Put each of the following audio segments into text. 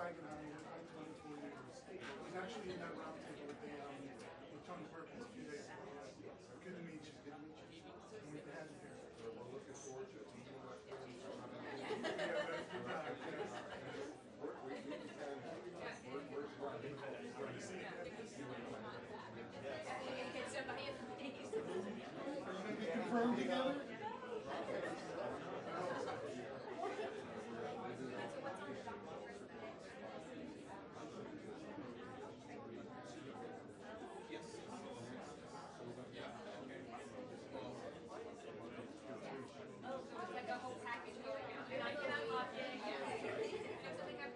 Craig and I have known for years. He's actually in that round table with Tony Perkins a few days ago. Good to meet you. Good to meet you. And we had you here. We're looking forward to it. Yeah, that's good time. Get somebody in the face. Confirmed together? So what's on the document? Yes. Oh, so it's like a whole package going out. And I can unlock it. Yeah. That's something I've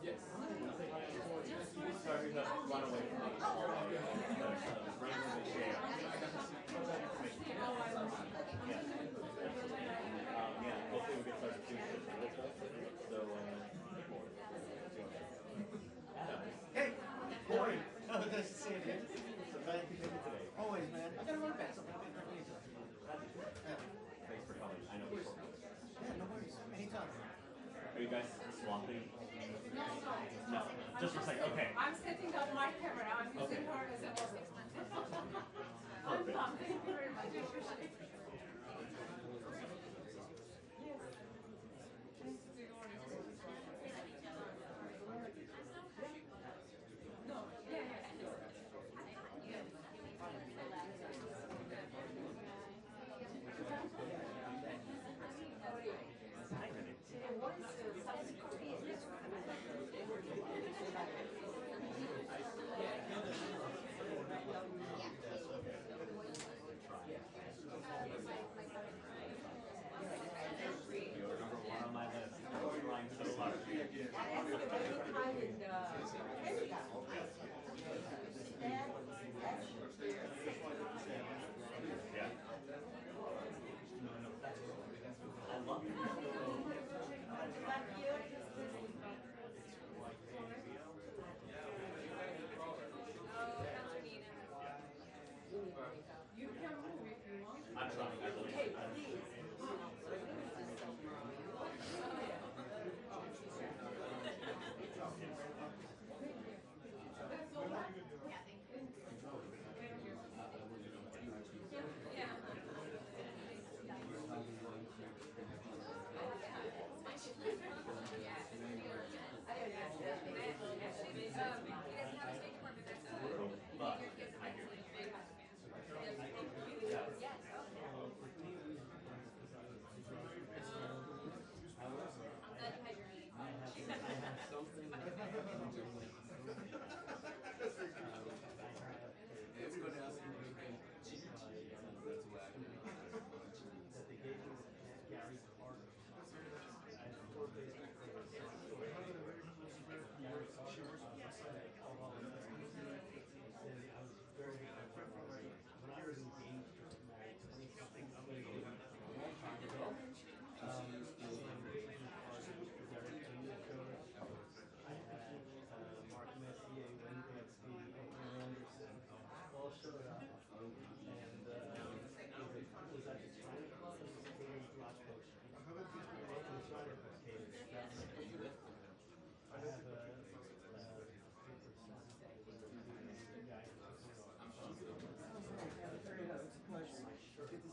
Yes. Sorry to run away from me. Yeah, hopefully we'll get started soon. So, Hey! Morning! Oh, nice to see you, dude. so glad you came today. Always, man. I gotta run back. Something Thanks for coming. I know we're short. Yeah, no worries. Anytime. Are you guys swapping? No, just for a second. Okay. I'm setting up my camera. I'm using her as a voice. I'm done. Thank you very much. No, yeah.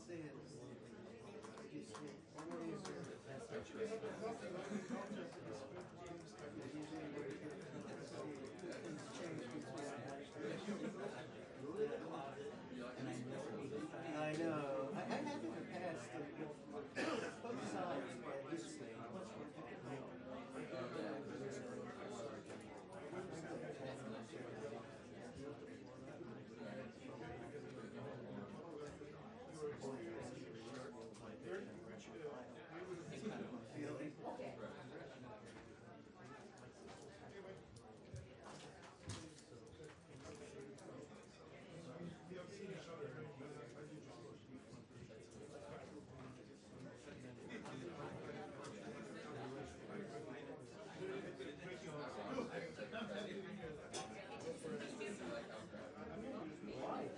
say it. You say, what is your best? Actually, I have nothing. I mean, I'll just spend games that we usually would get things changed between. I know. I have in the past both sides this way.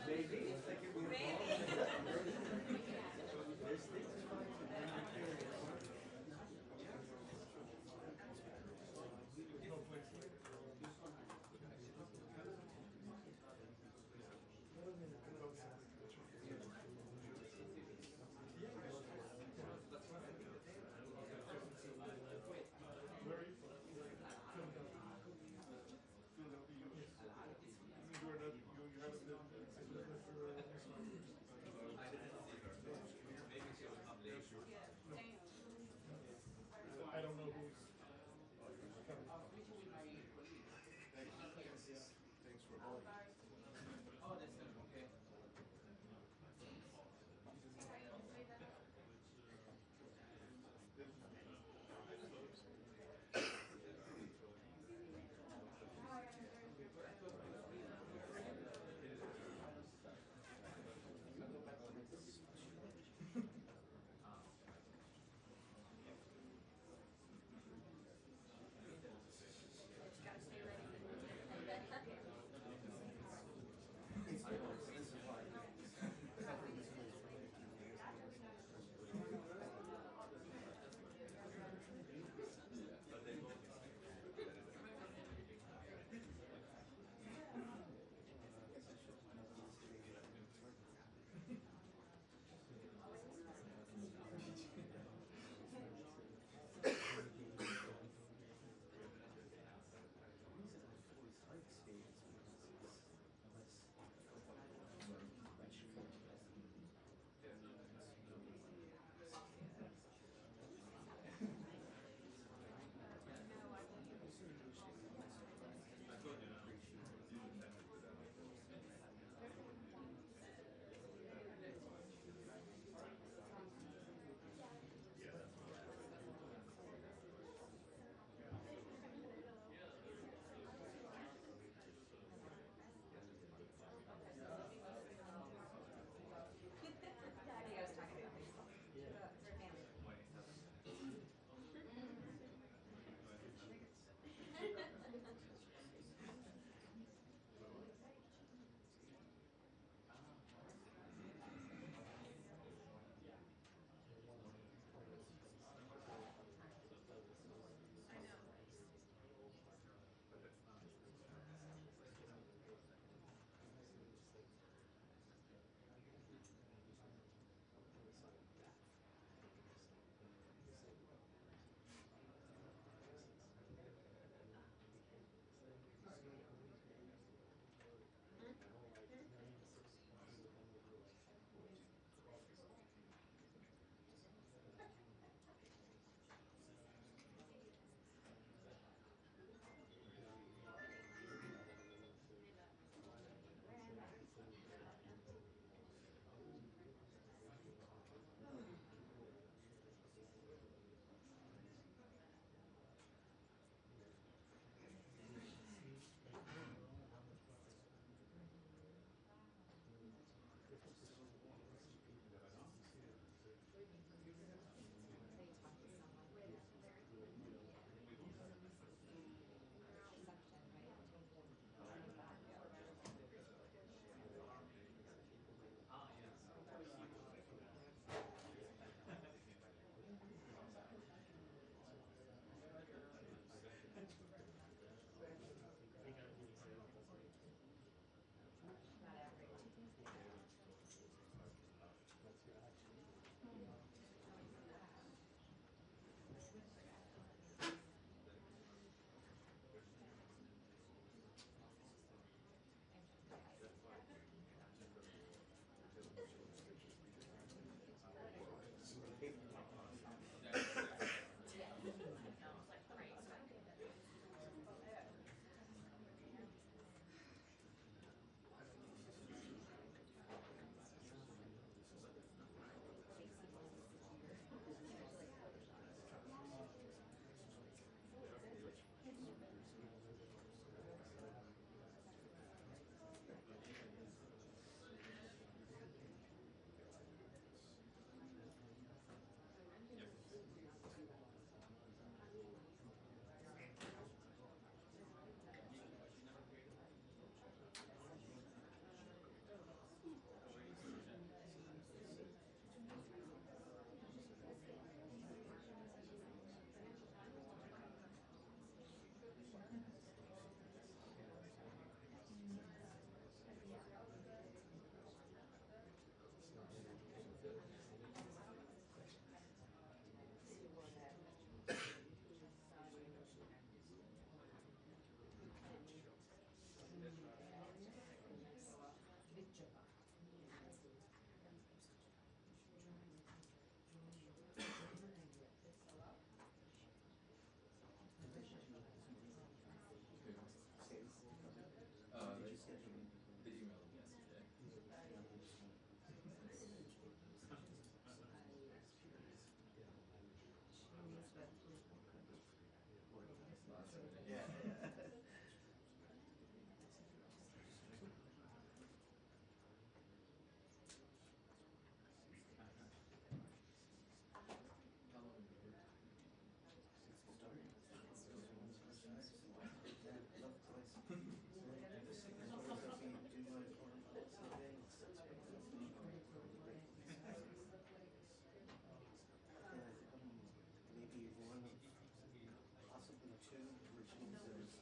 Maybe.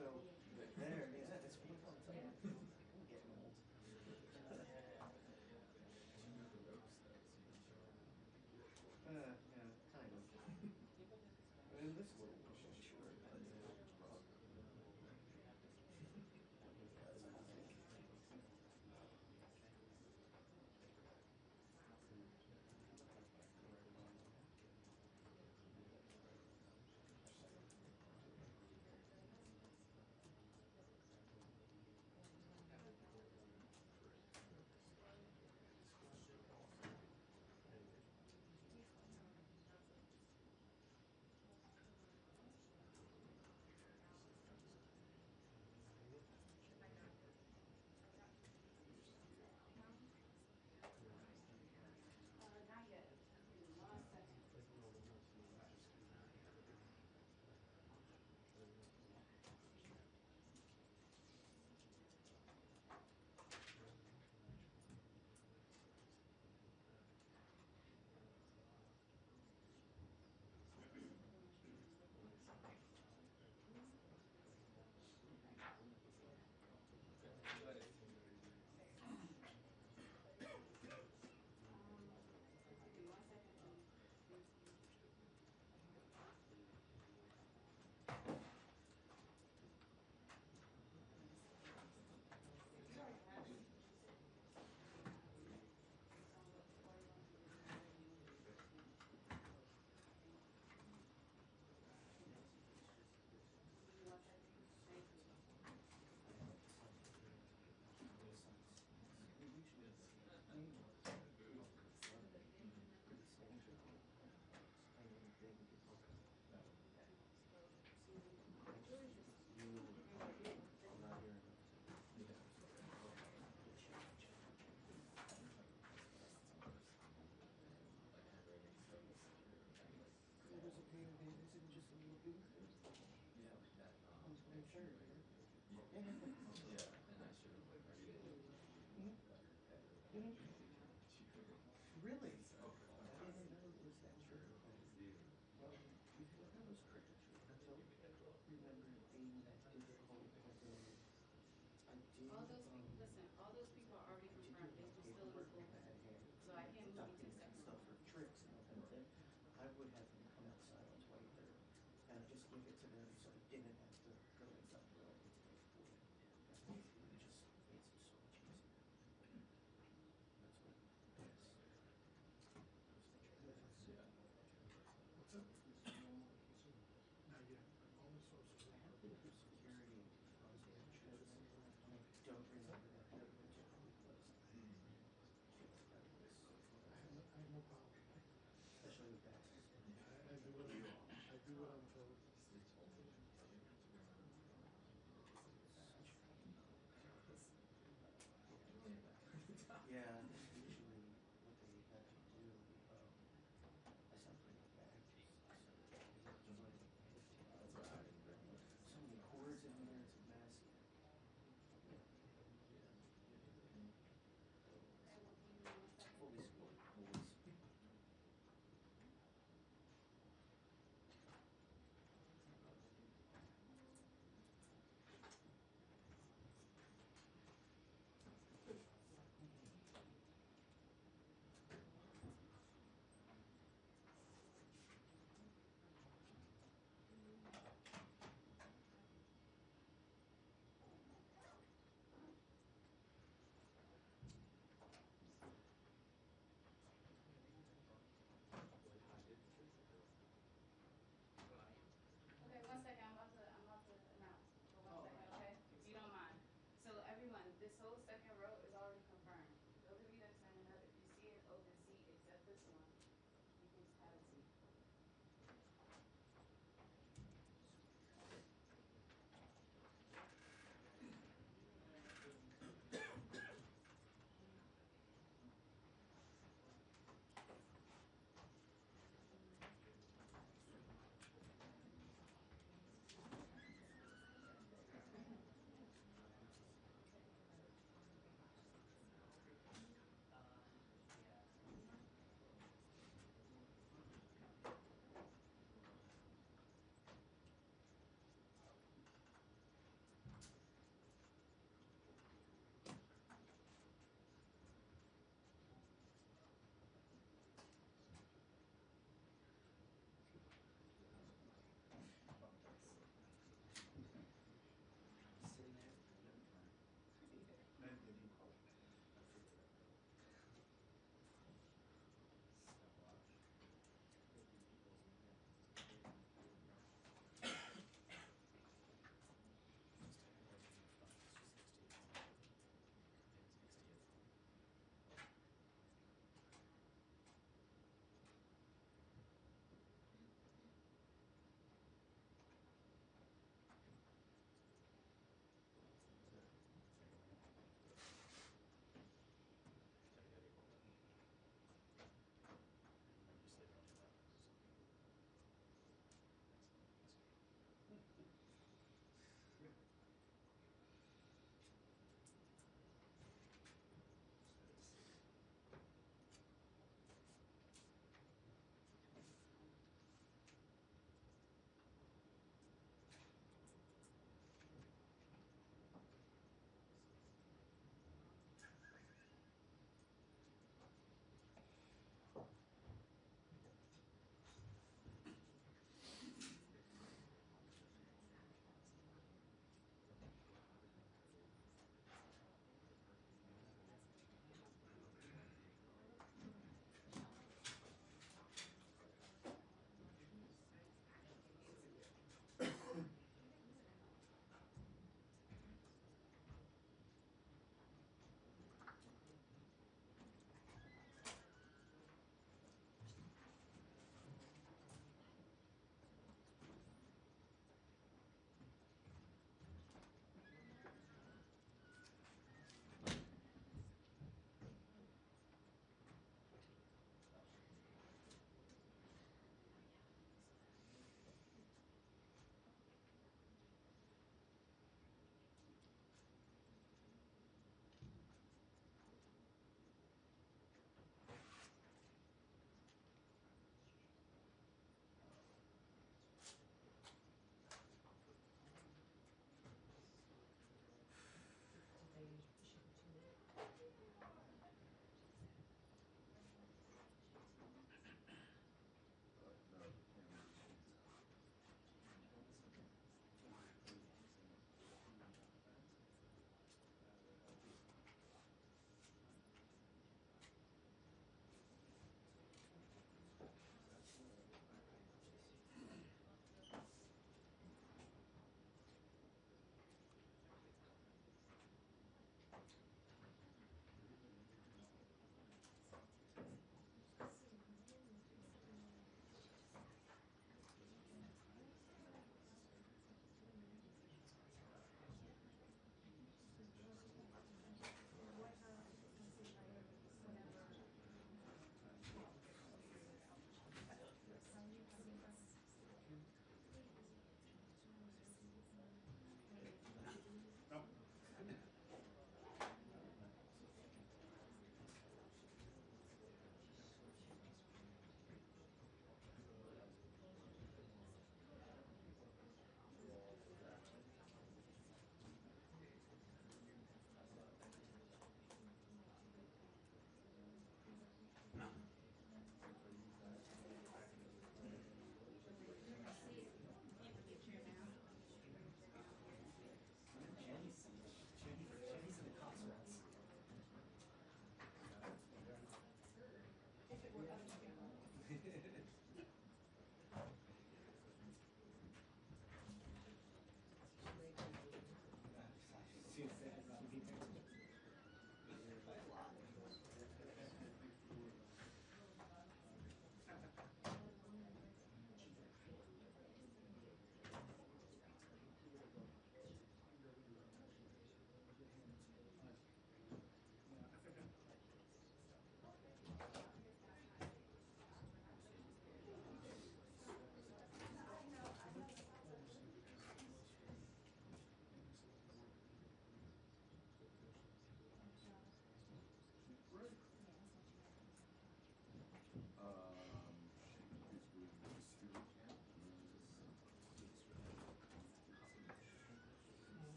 So there, yeah, that's what I'm saying. I'm getting old. Yeah, kind of. In this little world, sure. Not yet. Give me 1 second. Give me 1 second, please. You already have it. Don't look for you. Give me 1 second. Thank you. There's a pair of hands and just a little booth. I'm sure. Yeah. Really? I didn't know it was that true. Well, before that was pretty true. I don't remember it being that difficult, but then I did. All those people, listen, all those people are already confirmed. They will still in the school. So I can't move you to Documents and second stuff floor. for tricks and all that thing. I would have them come outside on 23rd and I just give it to them so I didn't have to go inside the building to pay for it. It just makes it so much easier. That's what. Yes. What's up? Not yet. Only social. I have been through security because I don't remember that code that typically closed. I have no problem. Especially with taxes. I do what I'm told. Yeah, usually what they have you do, I sound pretty bad. So many cords in there, it's a mess. Fully scored, always. Okay, 1 second. I'm about to announce. For 1 second, okay? If you don't mind. So everyone, this whole second row is already confirmed. Those of you that's signing up, if you see an open seat except this one, you can just have a seat.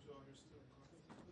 So you're still in contact with them?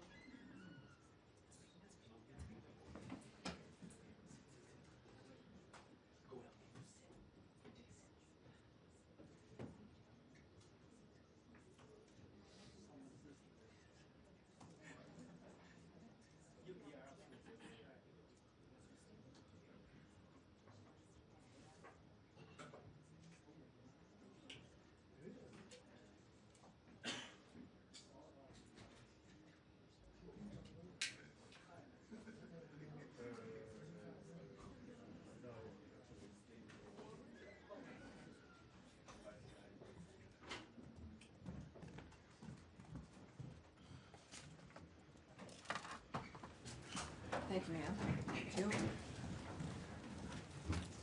Thank you, ma'am. Thank you.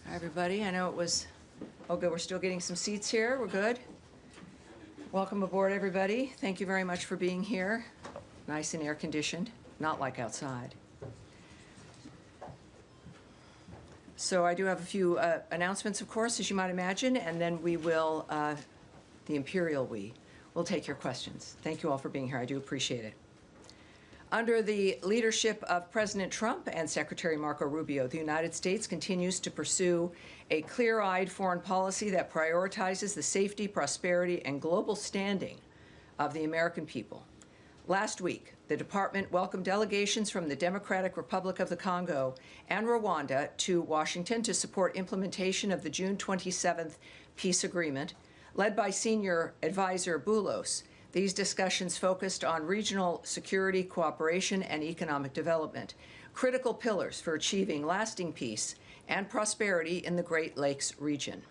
Hi, everybody. I know it was, oh, good, we're still getting some seats here. We're good. Welcome aboard, everybody. Thank you very much for being here. Nice and air-conditioned, not like outside. So I do have a few announcements, of course, as you might imagine, and then we will, the Imperial we, will take your questions. Thank you all for being here. I do appreciate it. Under the leadership of President Trump and Secretary Marco Rubio, the United States continues to pursue a clear-eyed foreign policy that prioritizes the safety, prosperity, and global standing of the American people. Last week, the department welcomed delegations from the Democratic Republic of the Congo and Rwanda to Washington to support implementation of the June 27th peace agreement, led by senior advisor Boulos. These discussions focused on regional security, cooperation, and economic development, critical pillars for achieving lasting peace and prosperity in the Great Lakes region.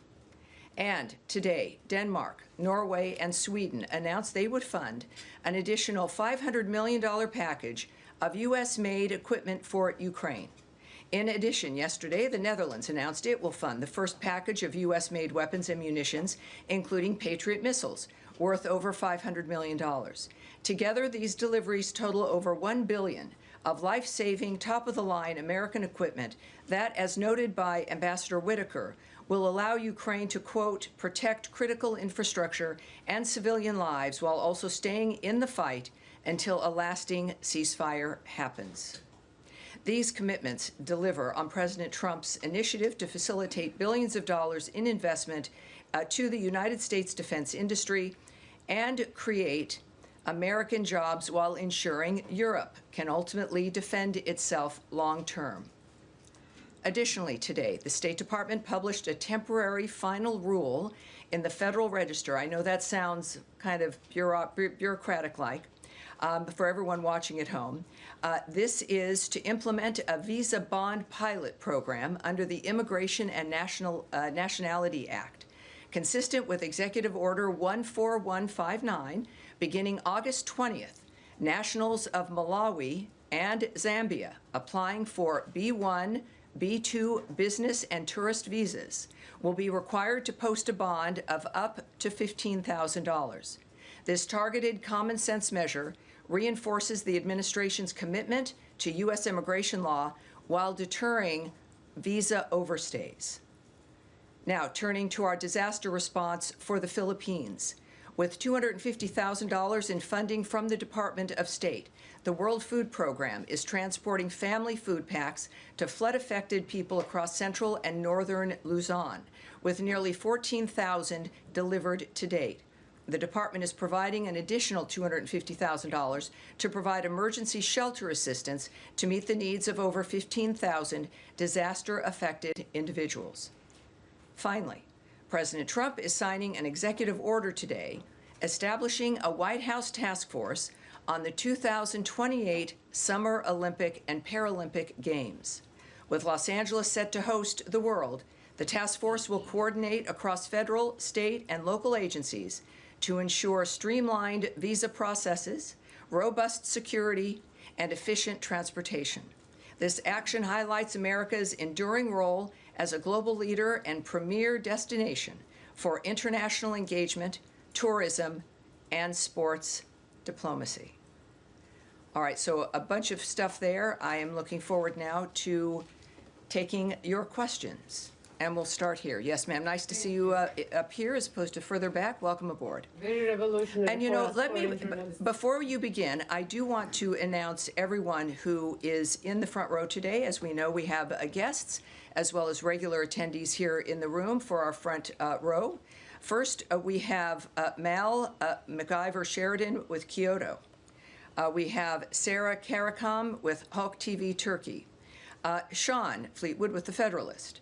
And today, Denmark, Norway, and Sweden announced they would fund an additional $500 million package of U.S.-made equipment for Ukraine. In addition, yesterday, the Netherlands announced it will fund the first package of U.S.-made weapons and munitions, including Patriot missiles, worth over $500 million. Together, these deliveries total over $1 billion of life-saving, top-of-the-line American equipment that, as noted by Ambassador Whitaker, will allow Ukraine to, quote, protect critical infrastructure and civilian lives while also staying in the fight until a lasting ceasefire happens. These commitments deliver on President Trump's initiative to facilitate billions of dollars in investment to the United States defense industry and create American jobs while ensuring Europe can ultimately defend itself long-term. Additionally, today, the State Department published a temporary final rule in the Federal Register. I know that sounds kind of bureaucratic-like, for everyone watching at home. This is to implement a visa bond pilot program under the Immigration and Nationality Act, consistent with Executive Order 14159, beginning August 20th. Nationals of Malawi and Zambia applying for B1, B2 business and tourist visas will be required to post a bond of up to $15,000. This targeted common sense measure reinforces the administration's commitment to U.S. immigration law while deterring visa overstays. Now, turning to our disaster response for the Philippines. With $250,000 in funding from the Department of State, the World Food Program is transporting family food packs to flood-affected people across central and northern Luzon, with nearly 14,000 delivered to date. The department is providing an additional $250,000 to provide emergency shelter assistance to meet the needs of over 15,000 disaster-affected individuals. Finally, President Trump is signing an executive order today establishing a White House task force on the 2028 Summer Olympic and Paralympic Games. With Los Angeles set to host the World, the task force will coordinate across federal, state, and local agencies to ensure streamlined visa processes, robust security, and efficient transportation. This action highlights America's enduring role as a global leader and premier destination for international engagement, tourism, and sports diplomacy. All right, so a bunch of stuff there. I am looking forward now to taking your questions. And we'll start here. Yes, ma'am. Nice to see you up here as opposed to further back. Welcome aboard. Very revolutionary. And you know, let me, before you begin, I do want to announce everyone who is in the front row today. As we know, we have guests as well as regular attendees here in the room for our front row. First, we have Mal McIver Sheridan with Kyoto. We have Sarah Karakam with Hulk TV Turkey. Sean Fleetwood with The Federalist.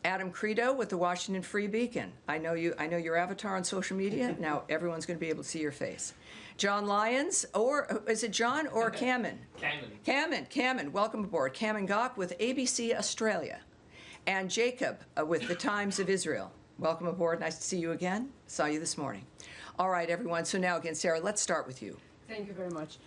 Adam Credo with the Washington Free Beacon. I know your avatar on social media. Now everyone's going to be able to see your face. John Lyons, or is it John or Kamen? Kamen, welcome aboard. Kamen Gok with ABC Australia. And Jacob with the Times of Israel. Welcome aboard. Nice to see you again. Saw you this morning. All right, everyone. So now again, Sarah, let's start with you. Thank you very much.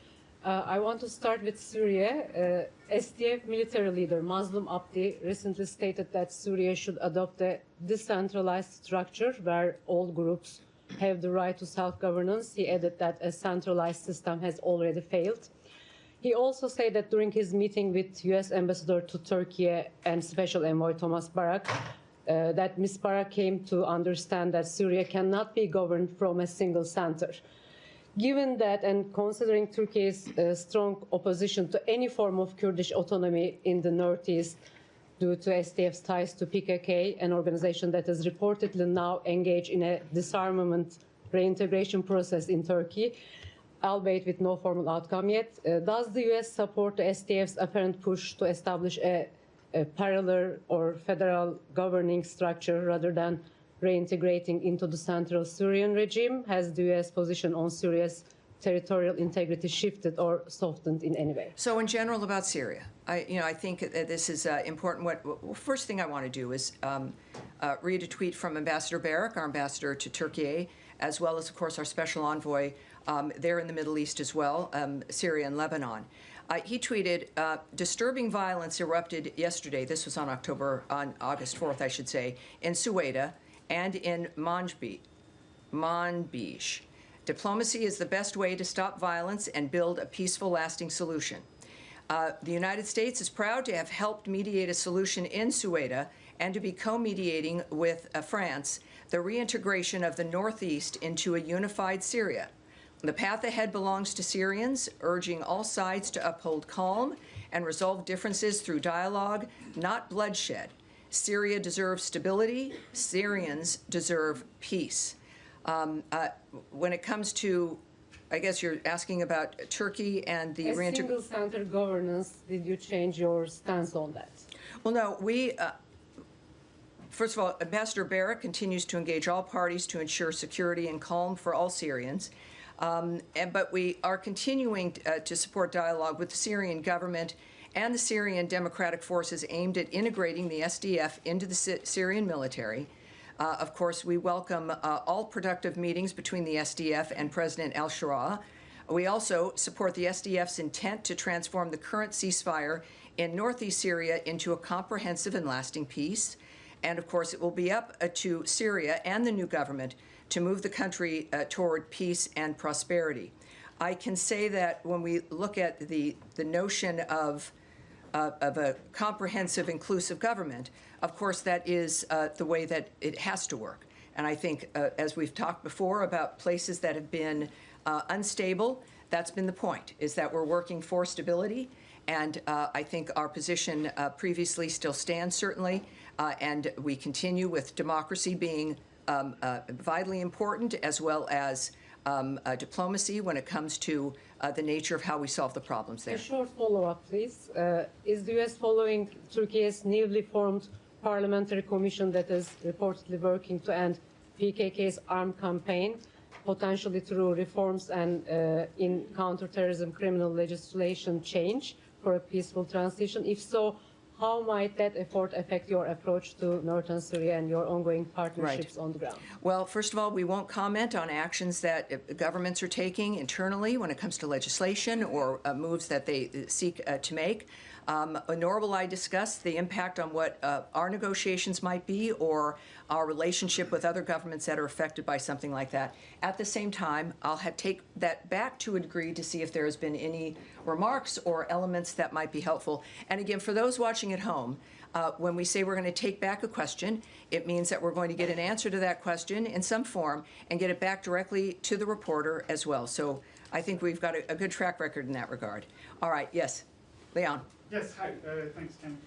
I want to start with Syria. SDF military leader Mazlum Abdi recently stated that Syria should adopt a decentralized structure where all groups have the right to self-governance. He added that a centralized system has already failed. He also said that during his meeting with U.S. Ambassador to Turkey and Special Envoy Thomas Barak, that Ms. Barak came to understand that Syria cannot be governed from a single center. Given that and considering Turkey's strong opposition to any form of Kurdish autonomy in the northeast due to SDF's ties to PKK, an organization that is reportedly now engaged in a disarmament reintegration process in Turkey, albeit with no formal outcome yet, does the U.S. support the SDF's apparent push to establish a parallel or federal governing structure rather than reintegrating into the central Syrian regime? Has the U.S. position on Syria's territorial integrity shifted or softened in any way? So in general about Syria, I think that this is important. First thing I want to do is read a tweet from Ambassador Barak, our ambassador to Turkey, as well as, of course, our special envoy there in the Middle East as well, Syria and Lebanon. He tweeted, disturbing violence erupted yesterday, this was on August 4th, I should say, in Sueda and in Manbij. Diplomacy is the best way to stop violence and build a peaceful, lasting solution. The United States is proud to have helped mediate a solution in Sueda and to be co-mediating with France the reintegration of the Northeast into a unified Syria. The path ahead belongs to Syrians, urging all sides to uphold calm and resolve differences through dialogue, not bloodshed. Syria deserves stability. Syrians deserve peace. When it comes to, I guess you're asking about Turkey and the single center governance, did you change your stance on that? Well, no, we, first of all, Ambassador Barak continues to engage all parties to ensure security and calm for all Syrians. But we are continuing to support dialogue with the Syrian government and the Syrian Democratic Forces aimed at integrating the SDF into the Syrian military. Of course, we welcome all productive meetings between the SDF and President al-Shura. We also support the SDF's intent to transform the current ceasefire in northeast Syria into a comprehensive and lasting peace. And of course, it will be up to Syria and the new government to move the country toward peace and prosperity. I can say that when we look at the notion of a comprehensive, inclusive government, of course, that is the way that it has to work. And I think, as we've talked before about places that have been unstable, that's been the point, is that we're working for stability. And I think our position previously still stands, certainly, and we continue with democracy being vitally important, as well as diplomacy when it comes to the nature of how we solve the problems there. A short follow-up, please. Is the U.S. following Turkey's newly formed parliamentary commission that is reportedly working to end PKK's armed campaign, potentially through reforms and in counterterrorism criminal legislation change for a peaceful transition? If so, how might that effort affect your approach to northern Syria and your ongoing partnerships on the ground? Well, first of all, we won't comment on actions that governments are taking internally when it comes to legislation or moves that they seek to make. Nor will I discuss the impact on what our negotiations might be or our relationship with other governments that are affected by something like that. At the same time, I'll take that back to a degree to see if there has been any remarks or elements that might be helpful. And again, for those watching at home, when we say we're going to take back a question, it means that we're going to get an answer to that question in some form and get it back directly to the reporter as well. So I think we've got a good track record in that regard. All right, yes, Leon. Yes, hi. Thanks, Tammy.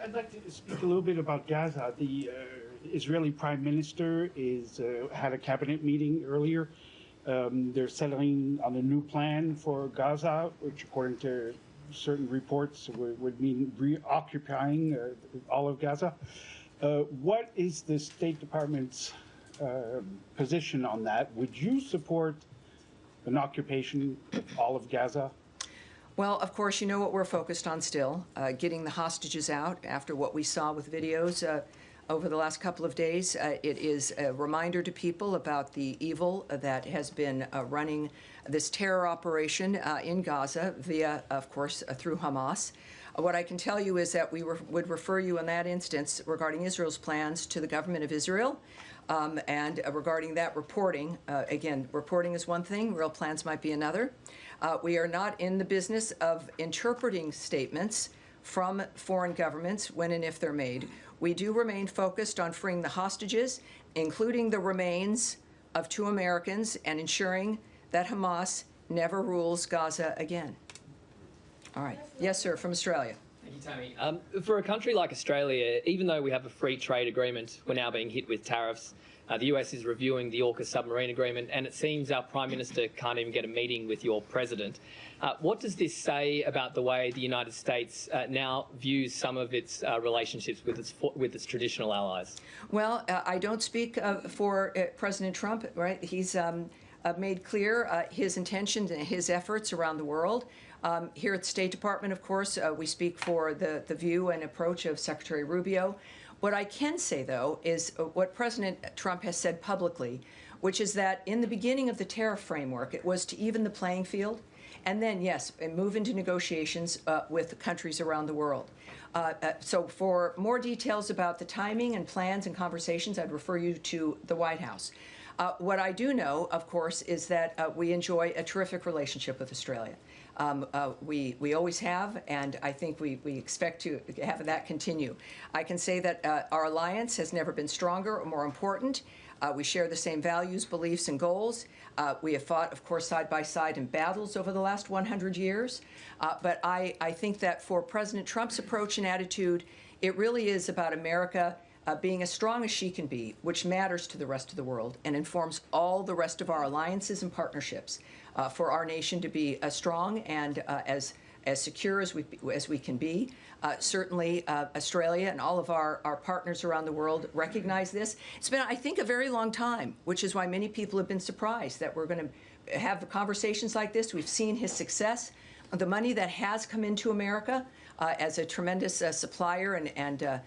I'd like to speak a little bit about Gaza. The Israeli Prime Minister had a cabinet meeting earlier. They're settling on a new plan for Gaza, which, according to certain reports, would mean reoccupying all of Gaza. What is the State Department's position on that? Would you support an occupation of all of Gaza? Well, of course, you know what we're focused on still, getting the hostages out after what we saw with videos over the last couple of days. It is a reminder to people about the evil that has been running this terror operation in Gaza via, of course, through Hamas. What I can tell you is that we would refer you in that instance regarding Israel's plans to the government of Israel. And regarding that reporting, again, reporting is one thing, real plans might be another. We are not in the business of interpreting statements from foreign governments when and if they're made. We do remain focused on freeing the hostages, including the remains of 2 Americans, and ensuring that Hamas never rules Gaza again. All right. Yes, sir, from Australia. Thank you, Tammy. For a country like Australia, even though we have a free trade agreement, we're now being hit with tariffs. The US is reviewing the AUKUS submarine agreement, and it seems our Prime Minister can't even get a meeting with your President. What does this say about the way the United States now views some of its relationships with its traditional allies? Well, I don't speak for President Trump, right? He's made clear his intentions and his efforts around the world. Here at the State Department, of course, we speak for the view and approach of Secretary Rubio. What I can say, though, is what President Trump has said publicly, which is that in the beginning of the tariff framework, it was to even the playing field, and then, yes, move into negotiations with countries around the world. So for more details about the timing and plans and conversations, I'd refer you to the White House. What I do know, of course, is that we enjoy a terrific relationship with Australia. We always have, and I think we expect to have that continue. I can say that our alliance has never been stronger or more important. We share the same values, beliefs, and goals. We have fought, of course, side by side in battles over the last 100 years. But I think that for President Trump's approach and attitude, it really is about America being as strong as she can be, which matters to the rest of the world and informs all the rest of our alliances and partnerships for our nation to be strong and as secure as we can be. Certainly, Australia and all of our partners around the world recognize this. It's been, I think, a very long time, which is why many people have been surprised that we're going to have conversations like this. We've seen his success. The money that has come into America as a tremendous supplier and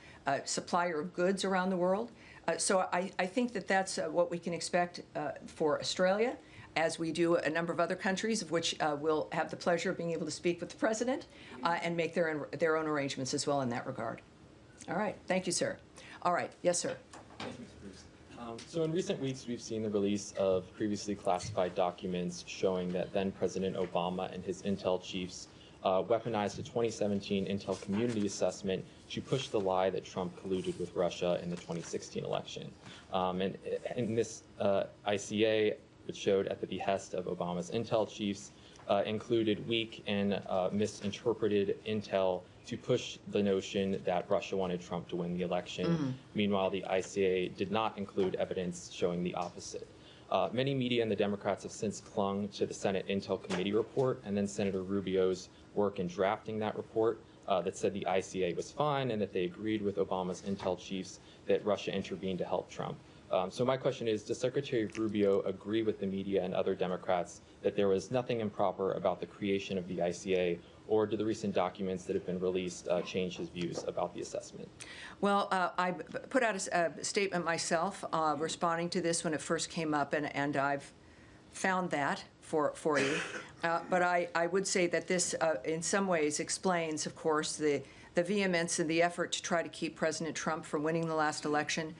supplier of goods around the world. So I think that that's what we can expect for Australia, as we do a number of other countries, of which we'll have the pleasure of being able to speak with the president and make their own arrangements as well in that regard. All right. Thank you, sir. All right. Yes, sir. Thank you, Mr. Bruce. So in recent weeks, we've seen the release of previously classified documents showing that then President Obama and his intel chiefs weaponized a 2017 Intel Community Assessment to push the lie that Trump colluded with Russia in the 2016 election. And in this ICA, which showed at the behest of Obama's intel chiefs, included weak and misinterpreted intel to push the notion that Russia wanted Trump to win the election. Meanwhile, the ICA did not include evidence showing the opposite. Many media and the Democrats have since clung to the Senate Intel Committee report and then Senator Rubio's work in drafting that report that said the ICA was fine and that they agreed with Obama's intel chiefs that Russia intervened to help Trump. So my question is, does Secretary Rubio agree with the media and other Democrats that there was nothing improper about the creation of the ICA, or do the recent documents that have been released change his views about the assessment? Well, I put out a statement myself responding to this when it first came up, and I've found that for you. But I would say that this, in some ways, explains, of course, the vehemence and the effort to try to keep President Trump from winning the last election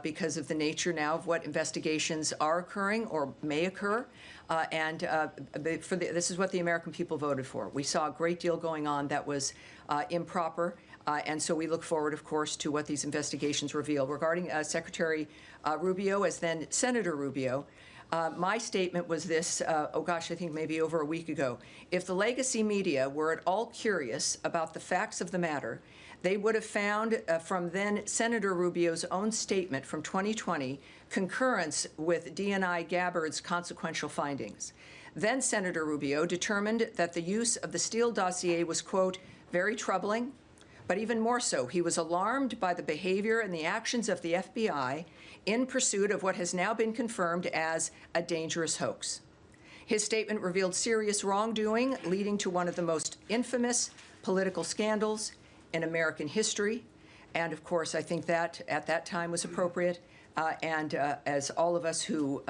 because of the nature now of what investigations are occurring or may occur. This is what the American people voted for. We saw a great deal going on that was improper, and so we look forward, of course, to what these investigations reveal. Regarding Secretary Rubio, as then Senator Rubio, my statement was this, I think maybe over a week ago. If the legacy media were at all curious about the facts of the matter, they would have found from then Senator Rubio's own statement from 2020 concurrence with DNI Gabbard's consequential findings. Then Senator Rubio determined that the use of the Steele dossier was, quote, very troubling, but even more so, he was alarmed by the behavior and the actions of the FBI in pursuit of what has now been confirmed as a dangerous hoax. His statement revealed serious wrongdoing leading to one of the most infamous political scandals in American history. And of course, I think that at that time was appropriate. As all of us who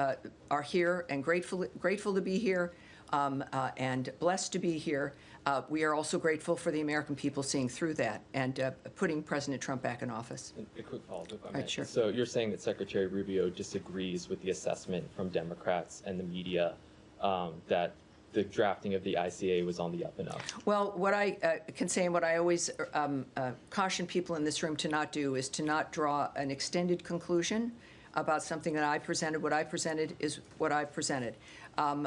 are here and grateful to be here and blessed to be here, we are also grateful for the American people seeing through that and putting President Trump back in office. A quick follow-up, if I may. Right, sure. So you're saying that Secretary Rubio disagrees with the assessment from Democrats and the media that the drafting of the ICA was on the up and up? Well, what I can say and what I always caution people in this room to not do is to not draw an extended conclusion about something that I presented. What I presented is what I presented.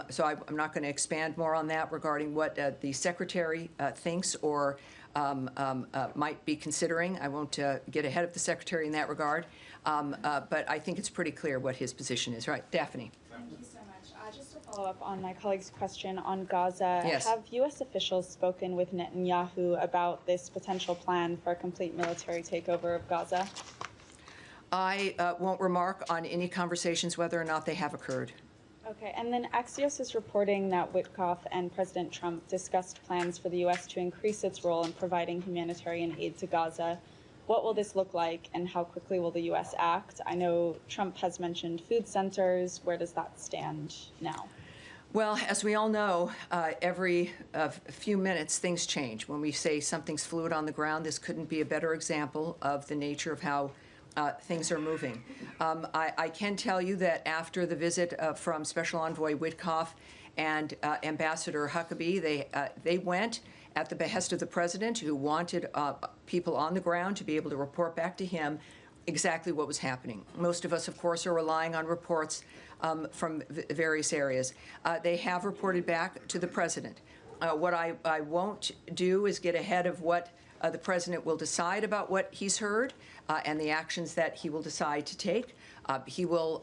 So I'm not going to expand more on that regarding what the Secretary thinks or might be considering. I won't get ahead of the Secretary in that regard. But I think it's pretty clear what his position is. Right, Daphne. Thank you so much. Just to follow up on my colleague's question on Gaza, Yes. have U.S. officials spoken with Netanyahu about this potential plan for a complete military takeover of Gaza? I won't remark on any conversations whether or not they have occurred. Okay, and then Axios is reporting that Witkoff and President Trump discussed plans for the U.S. to increase its role in providing humanitarian aid to Gaza. What will this look like, and how quickly will the U.S. act? I know Trump has mentioned food centers. Where does that stand now? Well, as we all know, every few minutes things change. When we say something's fluid on the ground, this couldn't be a better example of the nature of how things are moving. I can tell you that after the visit from Special Envoy Witkoff and Ambassador Huckabee, they went at the behest of the president, who wanted people on the ground to be able to report back to him exactly what was happening. Most of us, of course, are relying on reports from various areas. They have reported back to the president. What I won't do is get ahead of what the president will decide about what he's heard and the actions that he will decide to take. He will,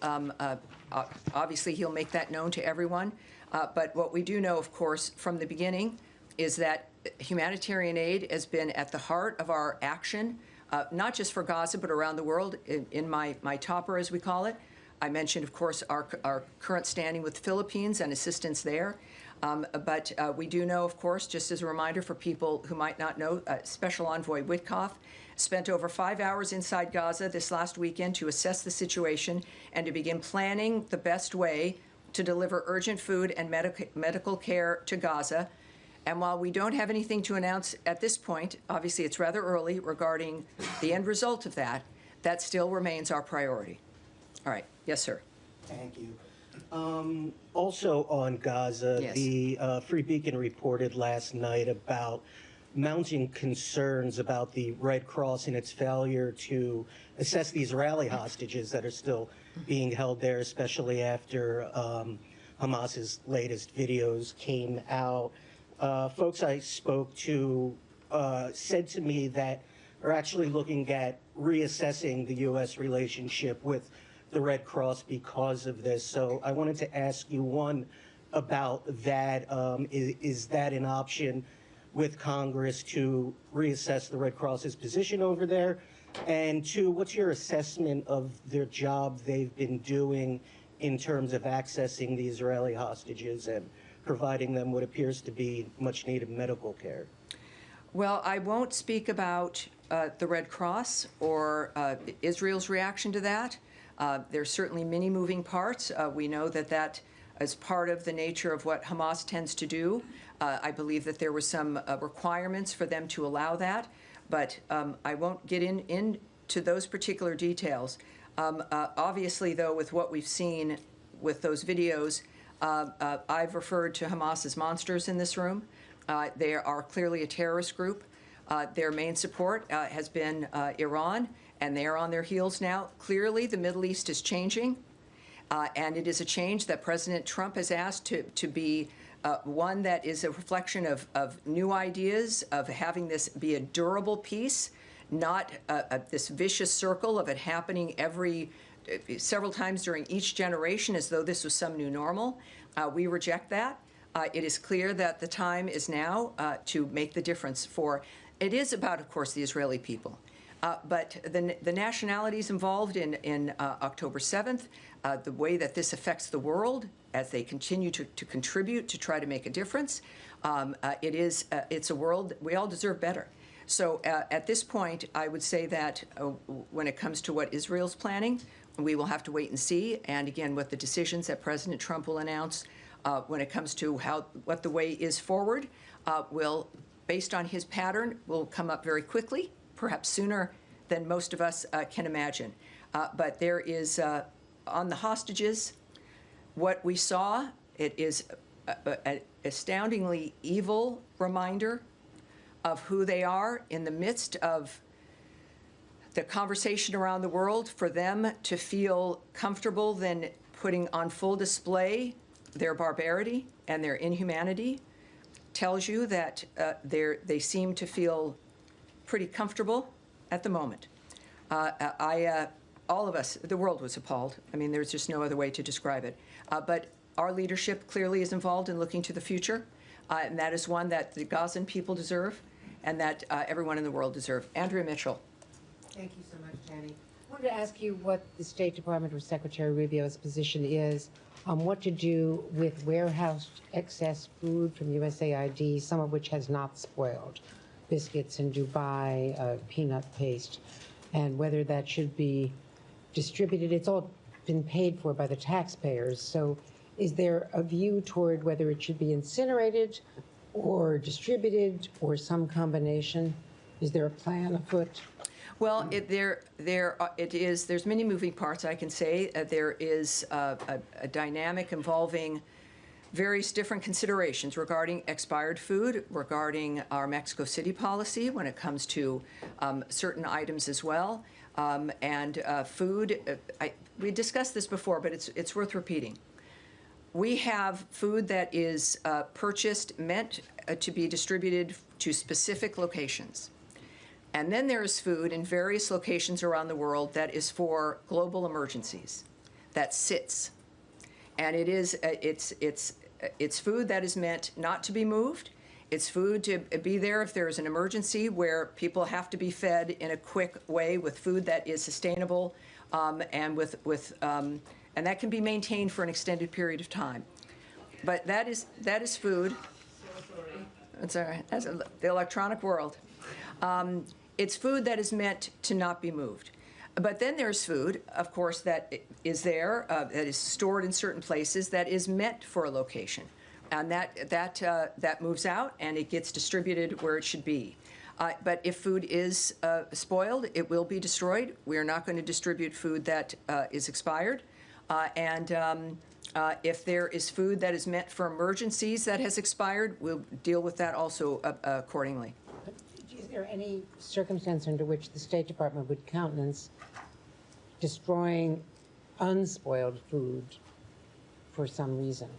obviously, he'll make that known to everyone. But what we do know, of course, from the beginning is that humanitarian aid has been at the heart of our action, not just for Gaza, but around the world, in my topper, as we call it. I mentioned, of course, our current standing with the Philippines and assistance there. But we do know, of course, just as a reminder for people who might not know, Special Envoy Witkoff spent over 5 hours inside Gaza this last weekend to assess the situation and to begin planning the best way to deliver urgent food and medical care to Gaza. And while we don't have anything to announce at this point, obviously it's rather early regarding the end result of that, that still remains our priority. All right. Yes, sir. Thank you. Also on Gaza, Yes. the Free Beacon reported last night about mounting concerns about the Red Cross and its failure to assess the Israeli hostages that are still being held there, especially after Hamas's latest videos came out. Folks I spoke to said to me that are actually looking at reassessing the U.S. relationship with the Red Cross because of this. So I wanted to ask you, one, about that. Is that an option with Congress to reassess the Red Cross's position over there? And two, what's your assessment of their job they've been doing in terms of accessing the Israeli hostages and providing them what appears to be much needed medical care? Well, I won't speak about the Red Cross or Israel's reaction to that. There's certainly many moving parts. We know that that is part of the nature of what Hamas tends to do. I believe that there were some requirements for them to allow that, but I won't get into those particular details. Obviously, though, with what we've seen with those videos, I've referred to Hamas as monsters in this room. They are clearly a terrorist group. Their main support has been Iran, and they are on their heels now. Clearly, the Middle East is changing, and it is a change that President Trump has asked to be one that is a reflection of new ideas, of having this be a durable peace, not this vicious circle of it happening several times during each generation as though this was some new normal. We reject that. It is clear that the time is now to make the difference for, it is about, of course, the Israeli people. But the nationalities involved in October 7th, the way that this affects the world as they continue to contribute to try to make a difference, it's a world we all deserve better. So at this point, I would say that when it comes to what Israel's planning, we will have to wait and see. And again, what the decisions that President Trump will announce when it comes to what the way is forward will, based on his pattern, will come up very quickly, perhaps sooner than most of us can imagine. But there is, on the hostages, what we saw, it is an astoundingly evil reminder of who they are in the midst of the conversation around the world. For them to feel comfortable then putting on full display their barbarity and their inhumanity tells you that they seem to feel pretty comfortable at the moment. All of us, the world was appalled. I mean, there's just no other way to describe it. But our leadership clearly is involved in looking to the future, and that is one that the Gazan people deserve and that everyone in the world deserve. Andrea Mitchell. Thank you so much, Tammy. I wanted to ask you what the State Department or Secretary Rubio's position is on what to do with warehoused excess food from USAID, some of which has not spoiled, biscuits in Dubai, peanut paste, and whether that should be distributed. It's all been paid for by the taxpayers. So is there a view toward whether it should be incinerated or distributed or some combination? Is there a plan afoot? Well, there's many moving parts, I can say. There is a dynamic involving various different considerations regarding expired food, regarding our Mexico City policy when it comes to certain items as well. And food, we discussed this before, but it's worth repeating. We have food that is purchased, meant to be distributed to specific locations. And then there is food in various locations around the world that is for global emergencies, that sits. And it's food that is meant not to be moved. It's food to be there if there is an emergency where people have to be fed in a quick way with food that is sustainable and with and that can be maintained for an extended period of time. But that is food. It's all right. That's the electronic world. It's food that is meant to not be moved. But then there's food, of course, that is there, that is stored in certain places, that is meant for a location. And that moves out and it gets distributed where it should be. But if food is spoiled, it will be destroyed. We are not going to distribute food that is expired. If there is food that is meant for emergencies that has expired, we'll deal with that also accordingly. Is there any circumstance under which the State Department would countenance destroying unspoiled food for some reason?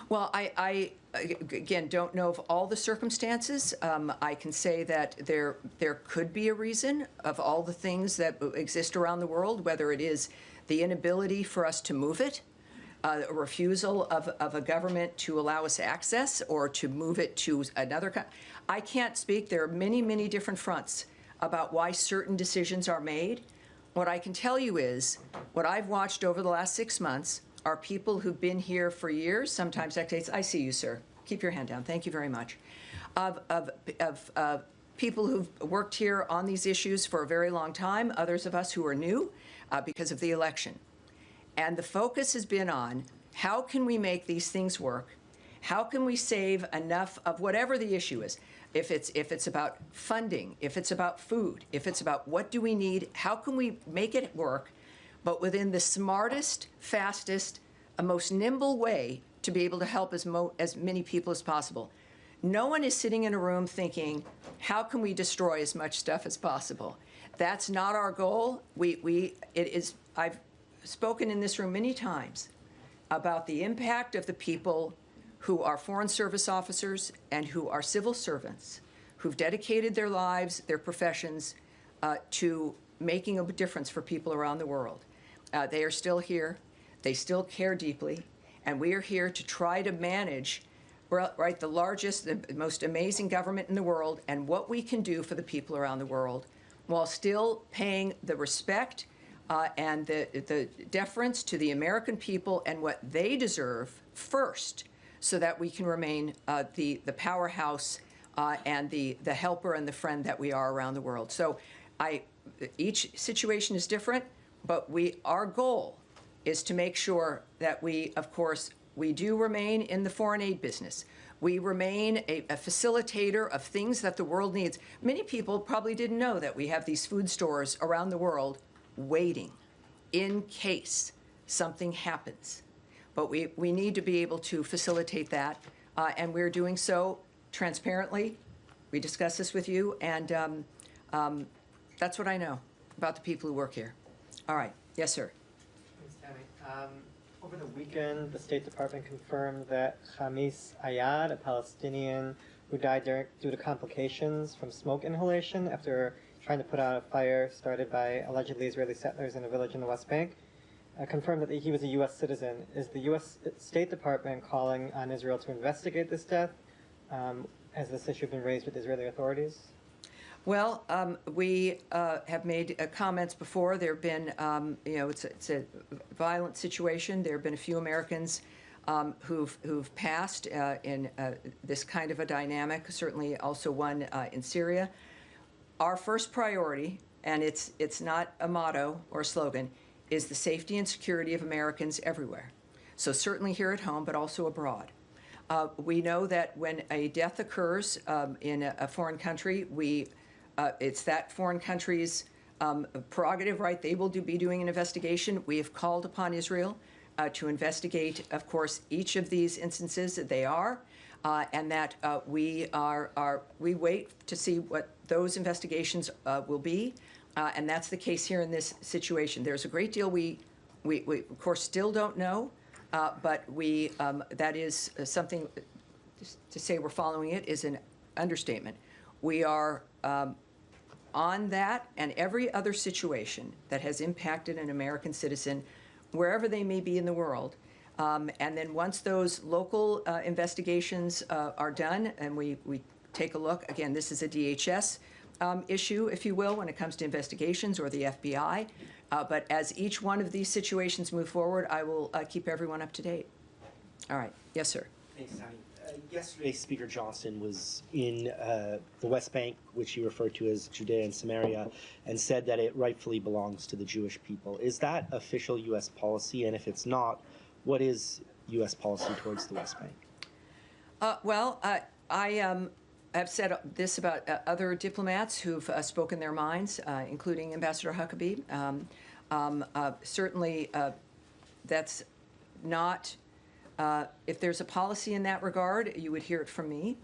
Well, I again, don't know of all the circumstances. I can say that there could be a reason of all the things that exist around the world, whether it is the inability for us to move it, a refusal of a government to allow us access or to move it to another country. I can't speak. There are many, many different fronts about why certain decisions are made. What I can tell you is what I've watched over the last 6 months are people who've been here for years, sometimes decades. I see you, sir. Keep your hand down. Thank you very much. Of people who've worked here on these issues for a very long time, others of us who are new because of the election. And the focus has been on how can we make these things work? How can we save enough of whatever the issue is? If it's about funding, if it's about food, if it's about what do we need, how can we make it work, but within the smartest, fastest, most nimble way to be able to help as many people as possible. No one is sitting in a room thinking, how can we destroy as much stuff as possible? That's not our goal. I've spoken in this room many times about the impact of the people who are Foreign Service officers and who are civil servants, who've dedicated their lives, their professions, to making a difference for people around the world. They are still here. They still care deeply. And we are here to try to manage, right, the largest, the most amazing government in the world and what we can do for the people around the world while still paying the respect and the deference to the American people and what they deserve first, so that we can remain the powerhouse and the helper and the friend that we are around the world. So each situation is different, but our goal is to make sure that we, of course, we do remain in the foreign aid business. We remain a facilitator of things that the world needs. Many people probably didn't know that we have these food stores around the world waiting in case something happens. But we need to be able to facilitate that, and we're doing so transparently. We discuss this with you, and that's what I know about the people who work here. All right. Yes, sir. Thanks, Tammy. Over the weekend, the State Department confirmed that Khamis Ayad, a Palestinian who died due to complications from smoke inhalation after trying to put out a fire started by allegedly Israeli settlers in a village in the West Bank, confirmed that he was a U.S. citizen. Is the U.S. State Department calling on Israel to investigate this death? Has this issue been raised with Israeli authorities? Well, we have made comments before. There have been, it's a violent situation. There have been a few Americans who've passed in this kind of a dynamic, certainly also one in Syria. Our first priority, and it's not a motto or a slogan, is the safety and security of Americans everywhere. So certainly here at home, but also abroad. We know that when a death occurs in a foreign country, it's that foreign country's prerogative, right? They will be doing an investigation. We have called upon Israel to investigate, of course, each of these instances that they are, and that we wait to see what those investigations will be, and that's the case here in this situation. There's a great deal we of course still don't know, but that is something. To say we're following it is an understatement. We are on that and every other situation that has impacted an American citizen, wherever they may be in the world. And then once those local investigations are done and we take a look, again, this is a DHS issue, if you will, when it comes to investigations or the FBI. But as each one of these situations move forward, I will keep everyone up to date. All right. Yes, sir. Thanks, Tammy. Yesterday, Speaker Johnson was in the West Bank, which he referred to as Judea and Samaria, and said that it rightfully belongs to the Jewish people. Is that official U.S. policy? And if it's not, what is U.S. policy towards the West Bank? I have said this about other diplomats who've spoken their minds, including Ambassador Huckabee. Certainly, that's not. If there's a policy in that regard, you would hear it from me.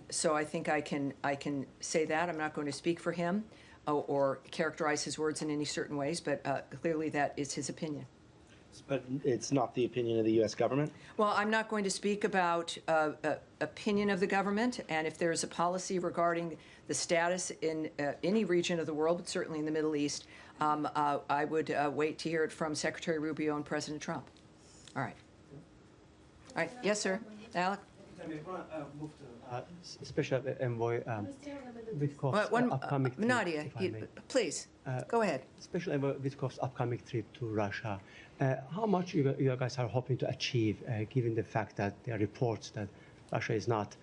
So I think I can say that. I'm not going to speak for him or characterize his words in any certain ways, but clearly that is his opinion. But it's not the opinion of the U.S. government? Well, I'm not going to speak about opinion of the government, and if there's a policy regarding the status in any region of the world, but certainly in the Middle East, I would wait to hear it from Secretary Rubio and President Trump. All right. All right. Yes, sir. Alec? Move to Special Envoy Witkoff's upcoming trip, Nadia, please, go ahead. Special Envoy Witkoff's upcoming trip to Russia. How much you guys are hoping to achieve, given the fact that there are reports that Russia is not,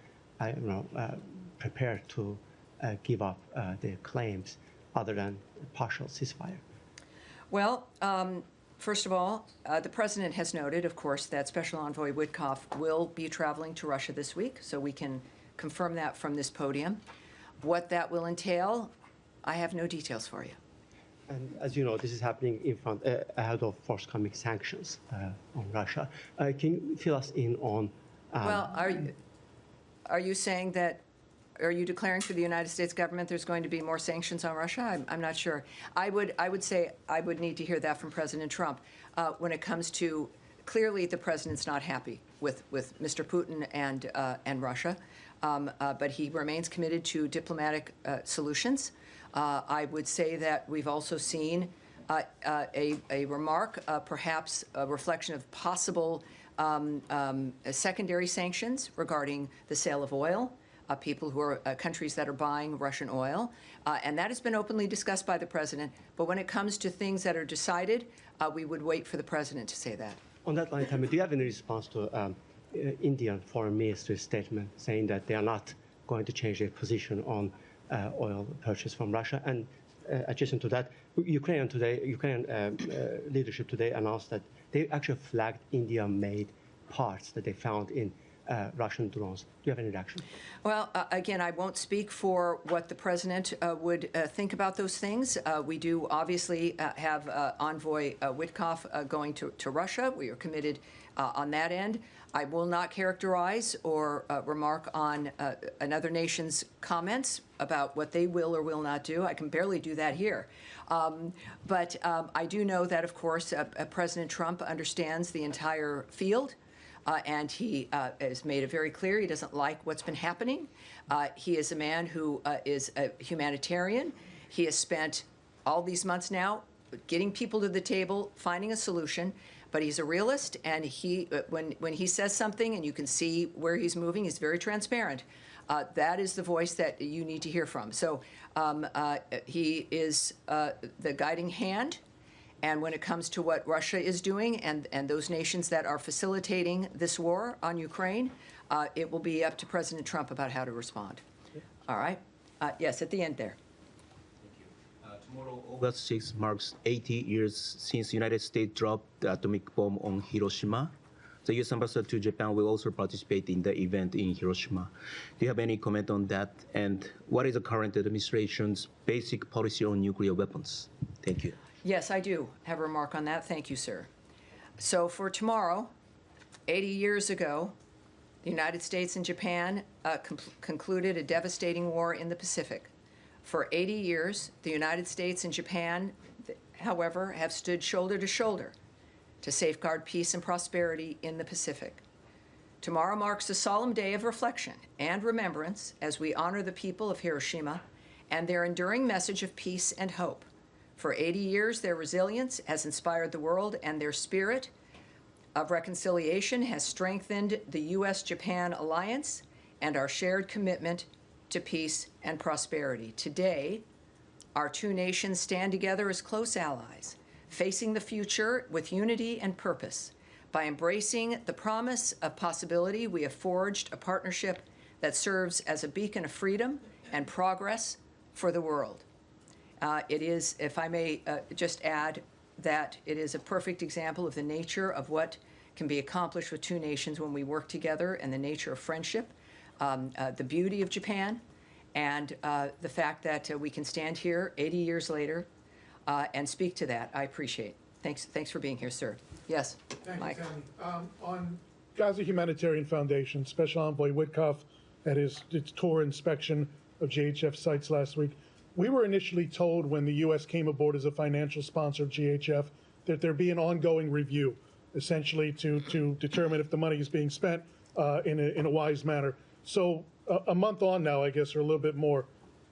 prepared to give up their claims other than partial ceasefire? Well, first of all, the president has noted, of course, that Special Envoy Witkoff will be traveling to Russia this week, so we can confirm that from this podium. What that will entail, I have no details for you. And as you know, this is happening in front ahead of forthcoming sanctions on Russia. Can you fill us in on? Well, are you saying that? Are you declaring for the United States government there's going to be more sanctions on Russia? I'm not sure. I would say I would need to hear that from President Trump. When it comes to, clearly the president's not happy with Mr. Putin and Russia, but he remains committed to diplomatic solutions. I would say that we've also seen a remark, perhaps a reflection of possible secondary sanctions regarding the sale of oil. People who are countries that are buying Russian oil. And that has been openly discussed by the president. But when it comes to things that are decided, we would wait for the president to say that. On that line, Tammy, do you have any response to Indian foreign minister's statement saying that they are not going to change their position on oil purchase from Russia? And adjacent to that, Ukrainian leadership today announced that they actually flagged India-made parts that they found in Russian drones. Do you have any reaction? Well, again, I won't speak for what the president would think about those things. We do obviously have Envoy Witkoff going to Russia. We are committed on that end. I will not characterize or remark on another nation's comments about what they will or will not do. I can barely do that here. But I do know that, of course, President Trump understands the entire field. And he has made it very clear he doesn't like what's been happening. He is a man who is a humanitarian. He has spent all these months now getting people to the table, finding a solution. But he's a realist, and when he says something and you can see where he's moving, he's very transparent. That is the voice that you need to hear from. So he is the guiding hand. And when it comes to what Russia is doing and those nations that are facilitating this war on Ukraine, it will be up to President Trump about how to respond. All right? Yes, at the end there. Thank you. Tomorrow, August 6th, marks 80 years since the United States dropped the atomic bomb on Hiroshima. The U.S. ambassador to Japan will also participate in the event in Hiroshima. Do you have any comment on that? And what is the current administration's basic policy on nuclear weapons? Thank you. Yes, I do have a remark on that. Thank you, sir. So for tomorrow, 80 years ago, the United States and Japan concluded a devastating war in the Pacific. For 80 years, the United States and Japan, however, have stood shoulder to shoulder to safeguard peace and prosperity in the Pacific. Tomorrow marks a solemn day of reflection and remembrance as we honor the people of Hiroshima and their enduring message of peace and hope. For 80 years, their resilience has inspired the world, and their spirit of reconciliation has strengthened the U.S.-Japan alliance and our shared commitment to peace and prosperity. Today, our two nations stand together as close allies, facing the future with unity and purpose. By embracing the promise of possibility, we have forged a partnership that serves as a beacon of freedom and progress for the world. It is, if I may just add, that it is a perfect example of the nature of what can be accomplished with two nations when we work together, and the nature of friendship, the beauty of Japan, and the fact that we can stand here 80 years later and speak to that. I appreciate. Thanks for being here, sir. Yes, Thank Mike. you, Tammy. On Gaza Humanitarian Foundation, Special Envoy Witkoff at his tour inspection of GHF sites last week, we were initially told when the U.S. came aboard as a financial sponsor of GHF that there'd be an ongoing review, essentially to determine if the money is being spent in a wise manner. So a month on now, I guess, or a little bit more,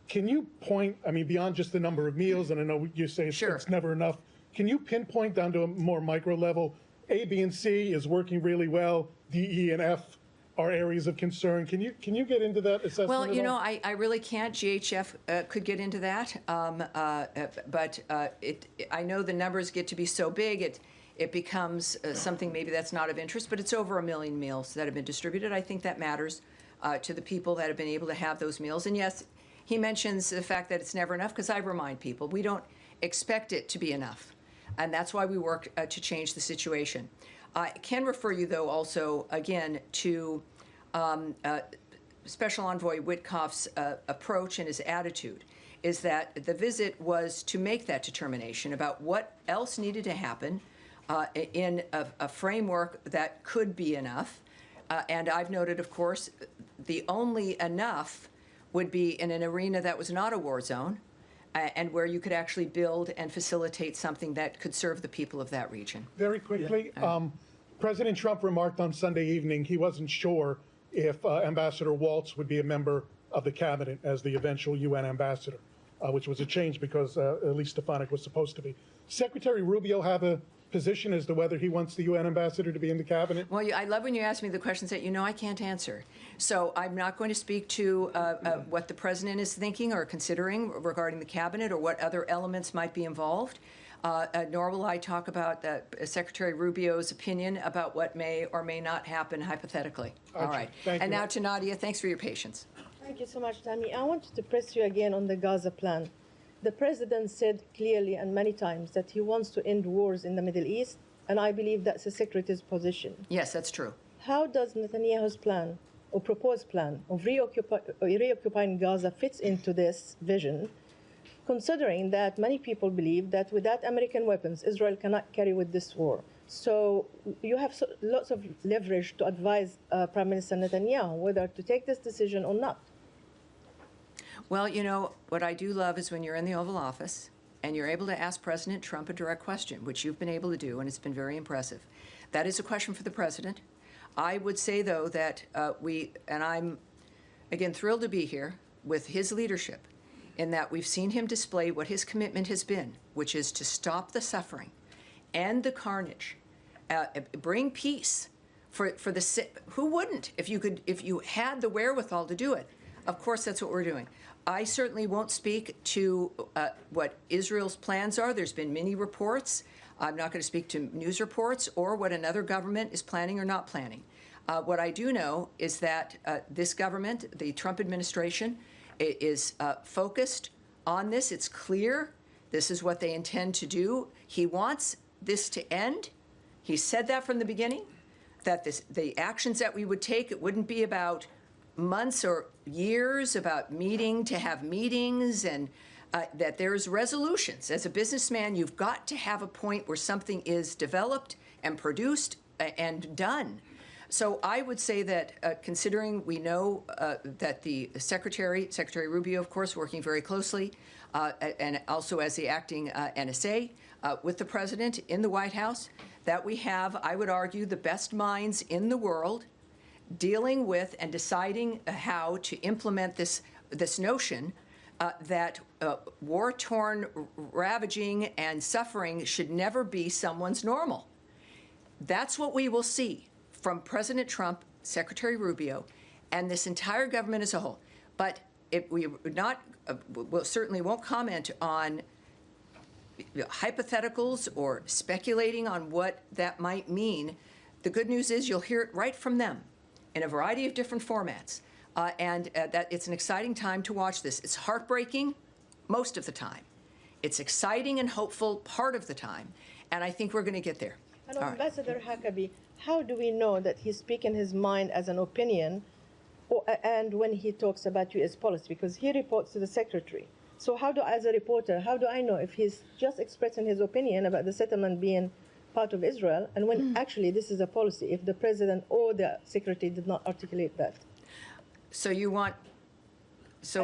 can you point, I mean, beyond just the number of meals, and I know you say it's never enough, can you pinpoint down to a more micro level, A, B, and C is working really well, D, E, and F are areas of concern? Can you get into that assessment? Well, you know, I really can't. GHF could get into that, but I know the numbers get to be so big, it becomes something maybe that's not of interest, but it's over 1 million meals that have been distributed. I think that matters to the people that have been able to have those meals. And yes, he mentions the fact that it's never enough, because I remind people we don't expect it to be enough. And that's why we work to change the situation. I can refer you, though, also, again, to Special Envoy Witkoff's approach and his attitude, is that the visit was to make that determination about what else needed to happen in a framework that could be enough. And I've noted, of course, the only enough would be in an arena that was not a war zone, and where you could actually build and facilitate something that could serve the people of that region. Very quickly, President Trump remarked on Sunday evening he wasn't sure if Ambassador Waltz would be a member of the cabinet as the eventual UN ambassador, which was a change because Elise Stefanik was supposed to be. Secretary Rubio have a position as to whether he wants the UN ambassador to be in the cabinet? Well, I love when you ask me the questions that you know I can't answer. So I'm not going to speak to what the president is thinking or considering regarding the cabinet or what other elements might be involved. Nor will I talk about Secretary Rubio's opinion about what may or may not happen hypothetically. All right. Thank and you. now to Nadia. Thanks for your patience. Thank you so much, Tammy. I wanted to press you again on the Gaza plan. The president said clearly and many times that he wants to end wars in the Middle East, and I believe that's the secretary's position. Yes, that's true. How does Netanyahu's plan or proposed plan of reoccupying Gaza fits into this vision, considering that many people believe that without American weapons, Israel cannot carry with this war? So you have lots of leverage to advise Prime Minister Netanyahu whether to take this decision or not. Well, you know, what I do love is when you're in the Oval Office and you're able to ask President Trump a direct question, which you've been able to do, and it's been very impressive. That is a question for the president. I would say, though, that and I'm, again, thrilled to be here with his leadership, in that we've seen him display what his commitment has been, which is to stop the suffering, end the carnage, bring peace for the who wouldn't if you had the wherewithal to do it. Of course, that's what we're doing. I certainly won't speak to what Israel's plans are. There's been many reports. I'm not going to speak to news reports or what another government is planning or not planning. What I do know is that this government, the Trump administration, is focused on this. It's clear this is what they intend to do. He wants this to end. He said that from the beginning, that the actions that we would take, it wouldn't be about months or years, about meeting to have meetings, and that there's resolutions. As a businessman, you've got to have a point where something is developed and produced and done. So I would say that considering we know that the Secretary Rubio, of course, working very closely, and also as the acting NSA with the president in the White House, that we have, I would argue, the best minds in the world dealing with and deciding how to implement this notion that war-torn ravaging and suffering should never be someone's normal. That's what we will see from President Trump, Secretary Rubio, and this entire government as a whole. But we certainly won't comment on hypotheticals or speculating on what that might mean. The good news is you'll hear it right from them in a variety of different formats. That it's an exciting time to watch this. It's heartbreaking most of the time. It's exciting and hopeful part of the time. And I think we're going to get there. And All right. Ambassador Huckabee, how do we know that he's speaking his mind as an opinion and when he talks about U.S. policy? Because he reports to the secretary. So as a reporter, how do I know if he's just expressing his opinion about the settlement being part of Israel and when actually this is a policy, if the president or the secretary did not articulate that? So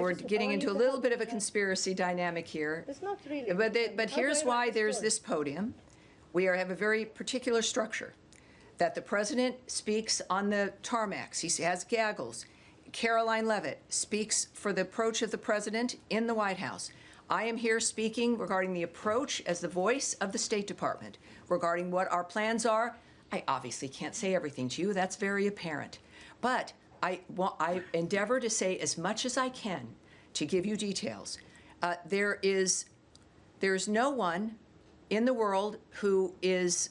we're getting into a little bit of a conspiracy dynamic here. It's not really. But here's why there's this podium. We have a very particular structure, that the president speaks on the tarmacs. He has gaggles. Caroline Leavitt speaks for the approach of the president in the White House. I am here speaking regarding the approach as the voice of the State Department, regarding what our plans are. I obviously can't say everything to you. That's very apparent. But I endeavor to say as much as I can to give you details. There's no one in the world who is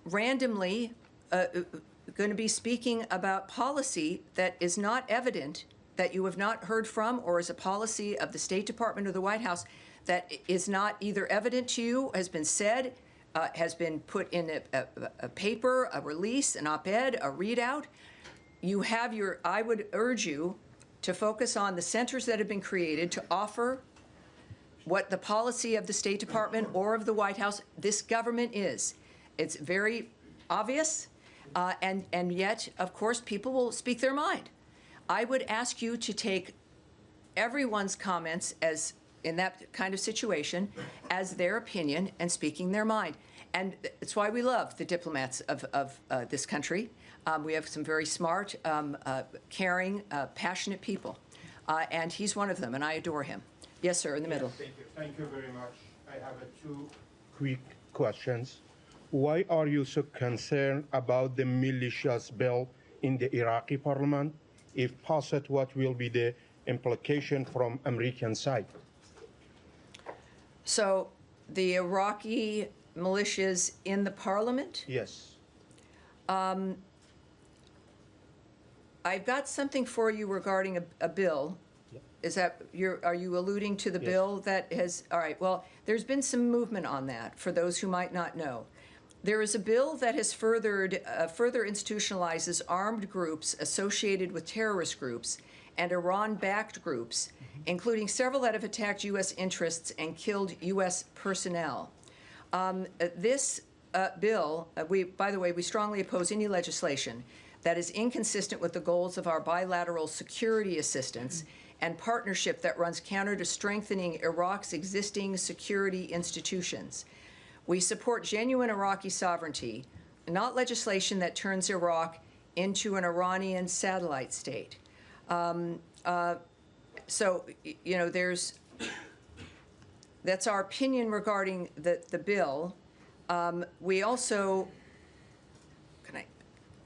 randomly going to be speaking about policy that is not evident, that you have not heard from, or is a policy of the State Department or the White House that is not either evident to you, has been said, has been put in a paper, a release, an op-ed, a readout. I would urge you to focus on the centers that have been created to offer what the policy of the State Department or of the White House, this government is. It's very obvious, and yet, of course, people will speak their mind. I would ask you to take everyone's comments as in that kind of situation as their opinion and speaking their mind. And it's why we love the diplomats of this country. We have some very smart, caring, passionate people. And he's one of them, and I adore him. Yes, sir, in the middle. Thank you. Thank you very much. I have two quick questions. Why are you so concerned about the militias bill in the Iraqi parliament? If passed, what will be the implication from American side? So the Iraqi militias in the parliament? Yes. I've got something for you regarding a bill. Yep. Are you alluding to the Yes. bill that has, all right, well, there's been some movement on that for those who might not know. There is a bill that has further institutionalizes armed groups associated with terrorist groups and Iran-backed groups, including several that have attacked U.S. interests and killed U.S. personnel. This bill, by the way, we strongly oppose any legislation that is inconsistent with the goals of our bilateral security assistance and partnership that runs counter to strengthening Iraq's existing security institutions. We support genuine Iraqi sovereignty, not legislation that turns Iraq into an Iranian satellite state. So, you know, that's our opinion regarding the bill. We also, can I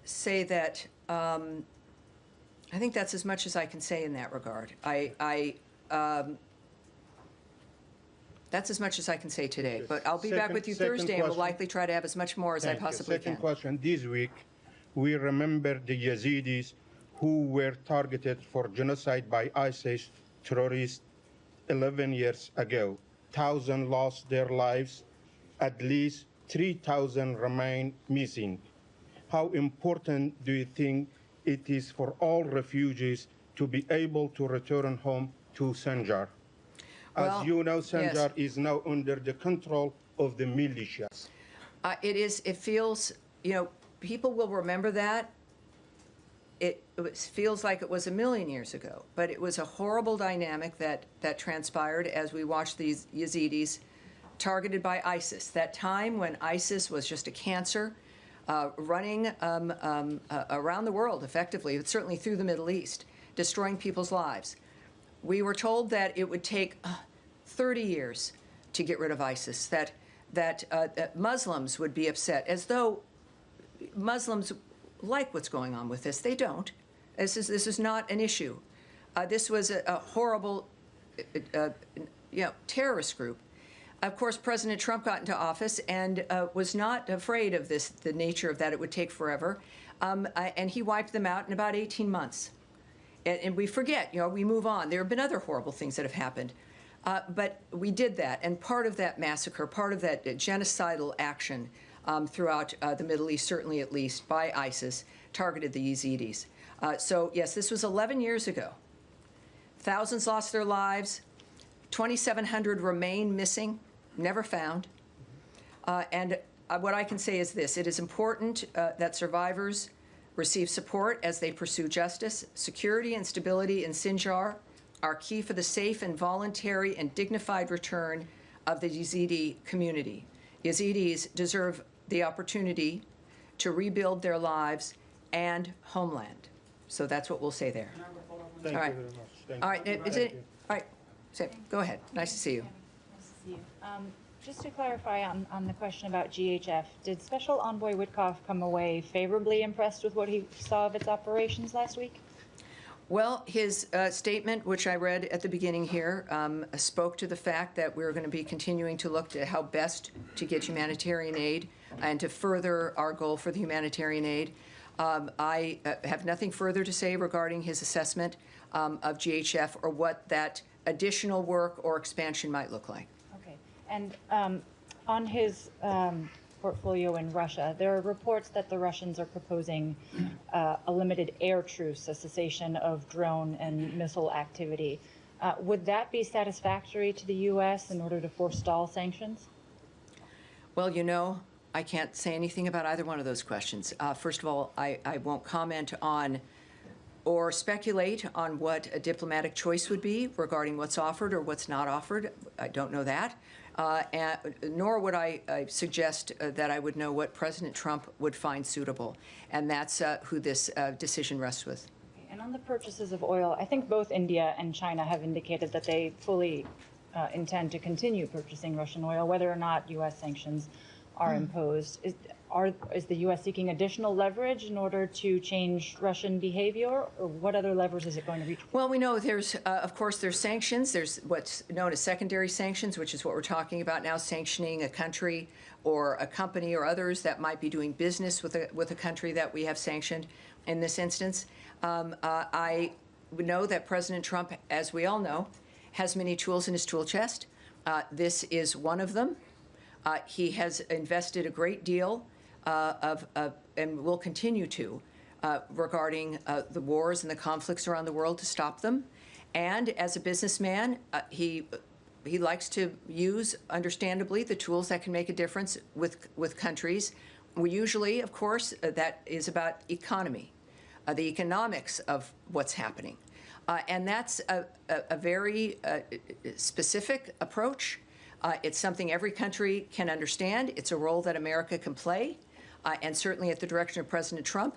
say that, I think that's as much as I can say in that regard. That's as much as I can say today, but I'll be back with you Thursday and we'll likely try to have as much more as I possibly can. Second question, this week we remember the Yazidis who were targeted for genocide by ISIS terrorists 11 years ago. 1,000 lost their lives, at least 3,000 remain missing. How important do you think it is for all refugees to be able to return home to Sinjar? As you know, Sinjar is now under the control of the militias. It feels, you know, people will remember that. It feels like it was a million years ago, but it was a horrible dynamic that transpired as we watched these Yazidis targeted by ISIS. That time when ISIS was just a cancer running around the world effectively, but certainly through the Middle East, destroying people's lives. We were told that it would take 30 years to get rid of ISIS, that Muslims would be upset, as though Muslims like what's going on with this. They don't. This is not an issue. This was a horrible terrorist group. Of course, President Trump got into office and was not afraid of this, the nature of that. It would take forever. And he wiped them out in about 18 months. And we forget, we move on. There have been other horrible things that have happened. But we did that. And part of that massacre, part of that genocidal action throughout the Middle East, certainly at least, by ISIS, targeted the Yazidis. So, yes, this was 11 years ago. Thousands lost their lives. 2,700 remain missing, never found. And what I can say is this. It is important that survivors receive support as they pursue justice. Security and stability in Sinjar are key for the safe and voluntary and dignified return of the Yazidi community. Yazidis deserve the opportunity to rebuild their lives and homeland. So that's what we'll say there. Thank All right. you very much. Thank All right. you. All right. So, go ahead. Nice to see you. Nice to see you. Just to clarify on the question about GHF, did Special Envoy Witkoff come away favorably impressed with what he saw of its operations last week? Well, his statement, which I read at the beginning here, spoke to the fact that we're going to be continuing to look to how best to get humanitarian aid and to further our goal for the humanitarian aid. I have nothing further to say regarding his assessment of GHF or what that additional work or expansion might look like. Okay. And on his portfolio in Russia, there are reports that the Russians are proposing a limited air truce, a cessation of drone and missile activity. Would that be satisfactory to the U.S. in order to forestall sanctions? Well, I can't say anything about either one of those questions. First of all, I won't comment on or speculate on what a diplomatic choice would be regarding what's offered or what's not offered. I don't know that. Nor would I suggest that I would know what President Trump would find suitable. And that's who this decision rests with. And on the purchases of oil, I think both India and China have indicated that they fully intend to continue purchasing Russian oil, whether or not U.S. sanctions are imposed. Is the U.S. seeking additional leverage in order to change Russian behavior, or what other levers is it going to reach? Well, we know there's, of course, there's sanctions. There's what's known as secondary sanctions, which is what we're talking about now, sanctioning a country or a company or others that might be doing business with a country that we have sanctioned in this instance. I know that President Trump, as we all know, has many tools in his tool chest. This is one of them. He has invested a great deal and will continue to, regarding the wars and the conflicts around the world to stop them. And as a businessman, he likes to use, understandably, the tools that can make a difference with countries. We usually, of course, that is about economy, the economics of what's happening. And that's a very specific approach. It's something every country can understand. It's a role that America can play. And certainly at the direction of President Trump,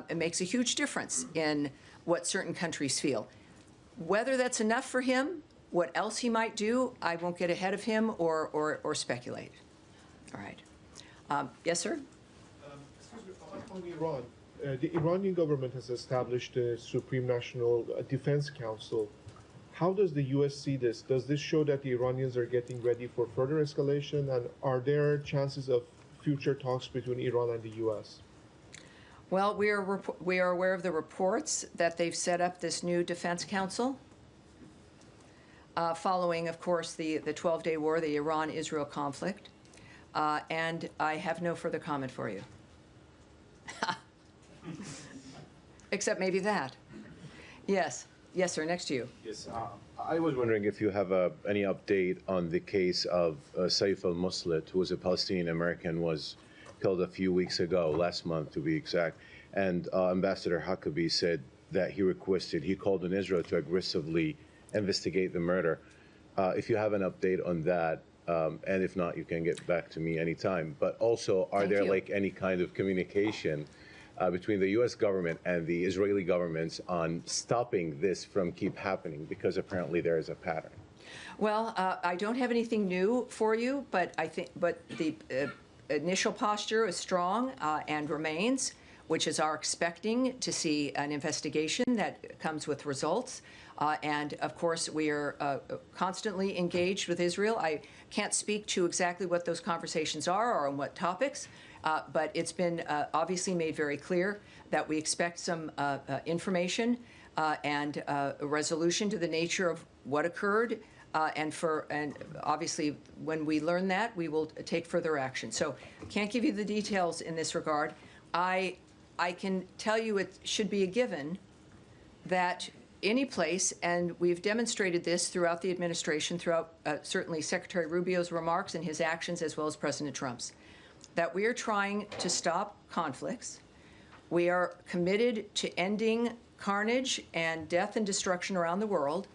it makes a huge difference in what certain countries feel. Whether that's enough for him, what else he might do, I won't get ahead of him or speculate. All right. Yes, sir? Excuse me, on Iran, the Iranian government has established a Supreme National Defense Council. How does the U.S. see this? Does this show that the Iranians are getting ready for further escalation? And are there chances of future talks between Iran and the U.S.? Well, we are aware of the reports that they've set up this new defense council following, of course, the 12-day war, the Iran-Israel conflict. And I have no further comment for you. Except maybe that. Yes. Yes, sir. Next to you. Yes. I was wondering if you have any update on the case of Saif al-Muslit, who was a Palestinian American, was killed a few weeks ago, last month to be exact. And Ambassador Huckabee said that he called on Israel to aggressively investigate the murder. If you have an update on that, and if not, you can get back to me anytime. But also, are there like any kind of communication between the U.S. government and the Israeli governments on stopping this from keep happening? Because apparently there is a pattern. Well, I don't have anything new for you, but the initial posture is strong and remains. which is our expecting to see an investigation that comes with results. And of course, we are constantly engaged with Israel. I can't speak to exactly what those conversations are or on what topics, but it's been obviously made very clear that we expect some information and a resolution to the nature of what occurred. And obviously, when we learn that, we will take further action. So can't give you the details in this regard. I can tell you it should be a given that any place, and we've demonstrated this throughout the administration, throughout certainly Secretary Rubio's remarks and his actions, as well as President Trump's, that we are trying to stop conflicts. We are committed to ending carnage and death and destruction around the world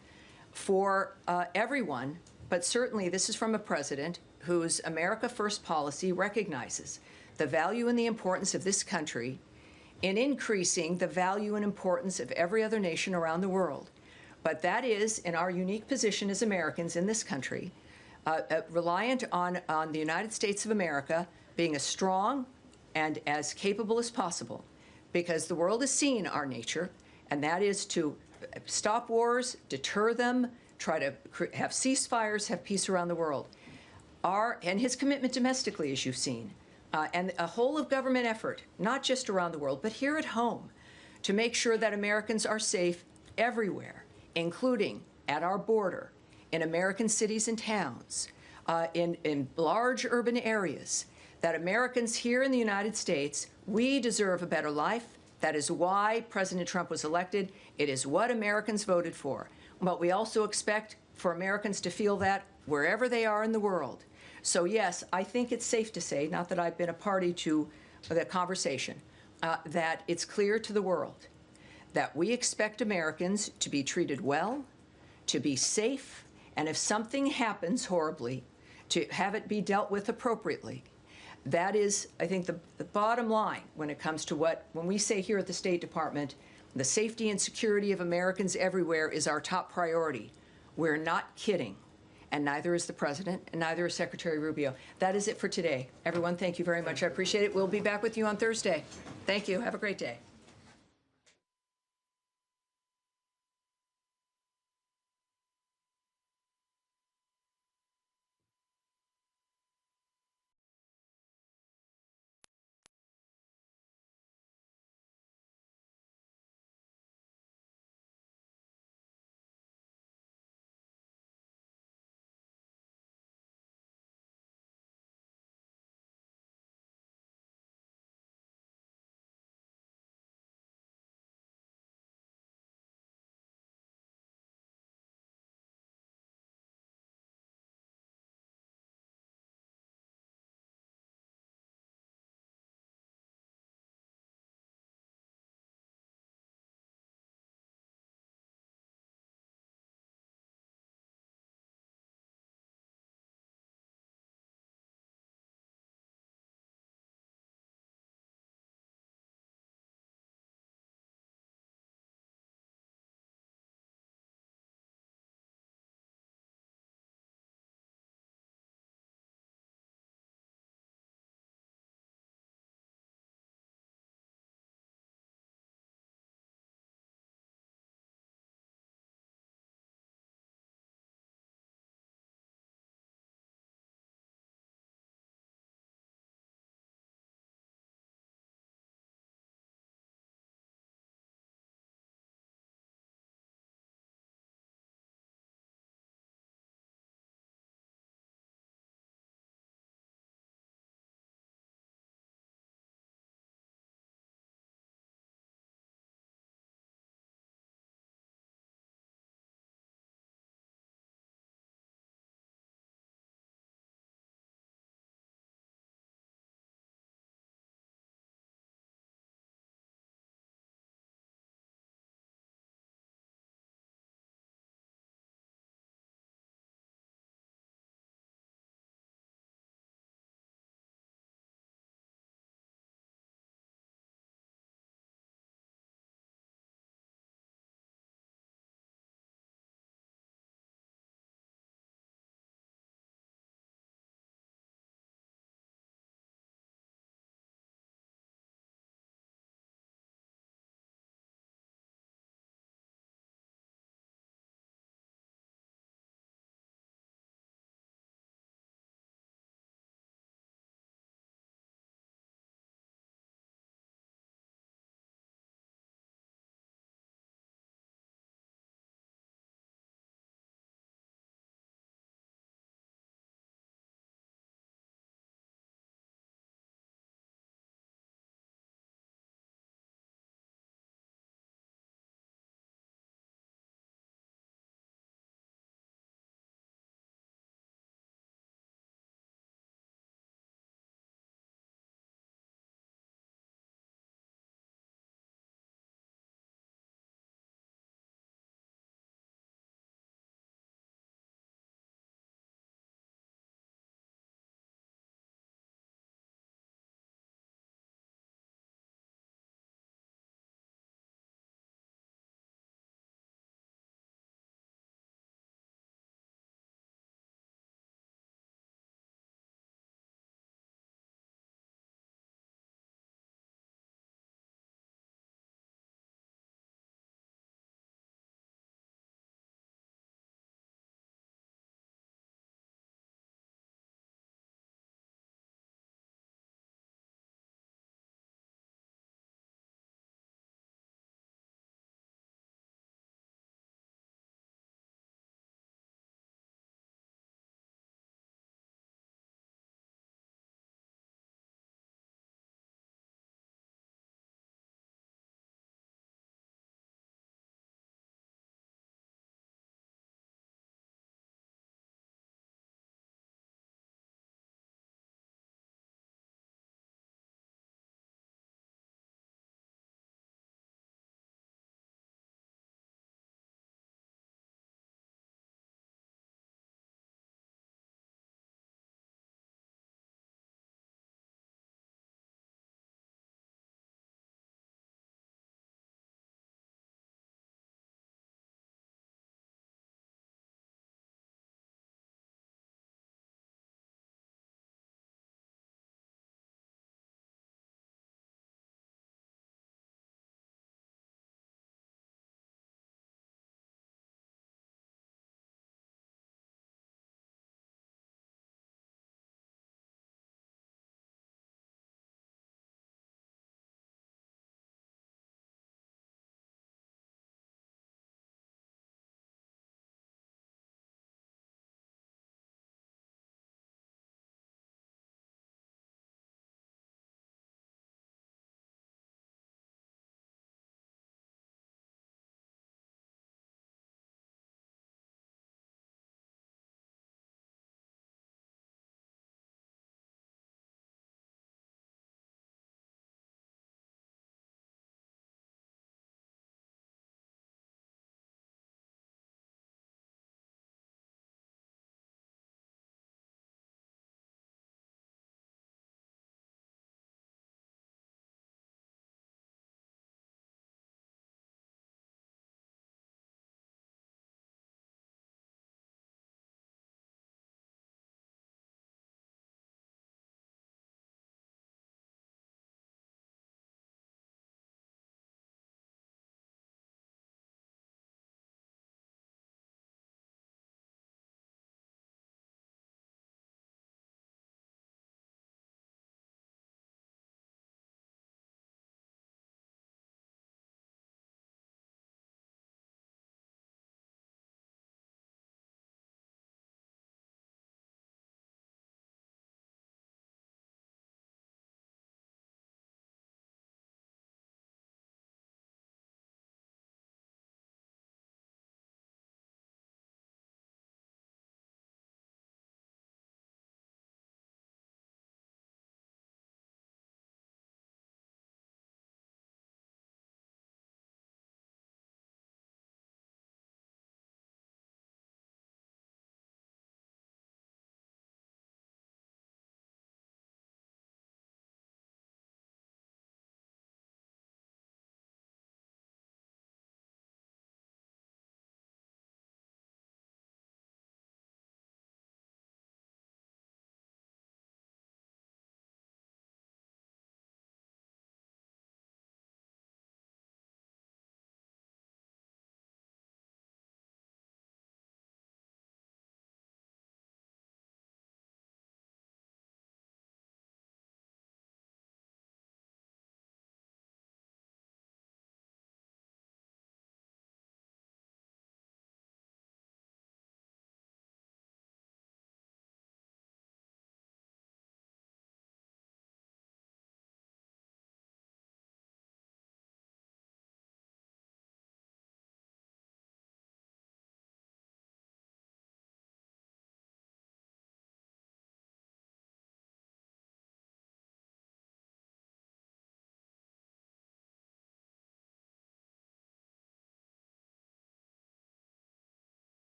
for everyone, but certainly this is from a president whose America First policy recognizes the value and the importance of this country in increasing the value and importance of every other nation around the world. But that is, in our unique position as Americans in this country, reliant on the United States of America being as strong and as capable as possible, because the world has seen our nature, and that is to stop wars, deter them, try to have ceasefires, have peace around the world. And his commitment domestically, as you've seen, and a whole of government effort, not just around the world, but here at home, to make sure that Americans are safe everywhere, including at our border, in American cities and towns, in large urban areas, that Americans here in the United States, we deserve a better life. That is why President Trump was elected. It is what Americans voted for. But we also expect for Americans to feel that wherever they are in the world. So yes, I think it's safe to say, not that I've been a party to the conversation, that it's clear to the world that we expect Americans to be treated well, to be safe, and if something happens horribly, to have it be dealt with appropriately. That is, I think, the bottom line when it comes to when we say here at the State Department, the safety and security of Americans everywhere is our top priority. We're not kidding. And neither is the President, and neither is Secretary Rubio. That is it for today. Everyone, thank you very much. I appreciate it. We'll be back with you on Thursday. Thank you. Have a great day.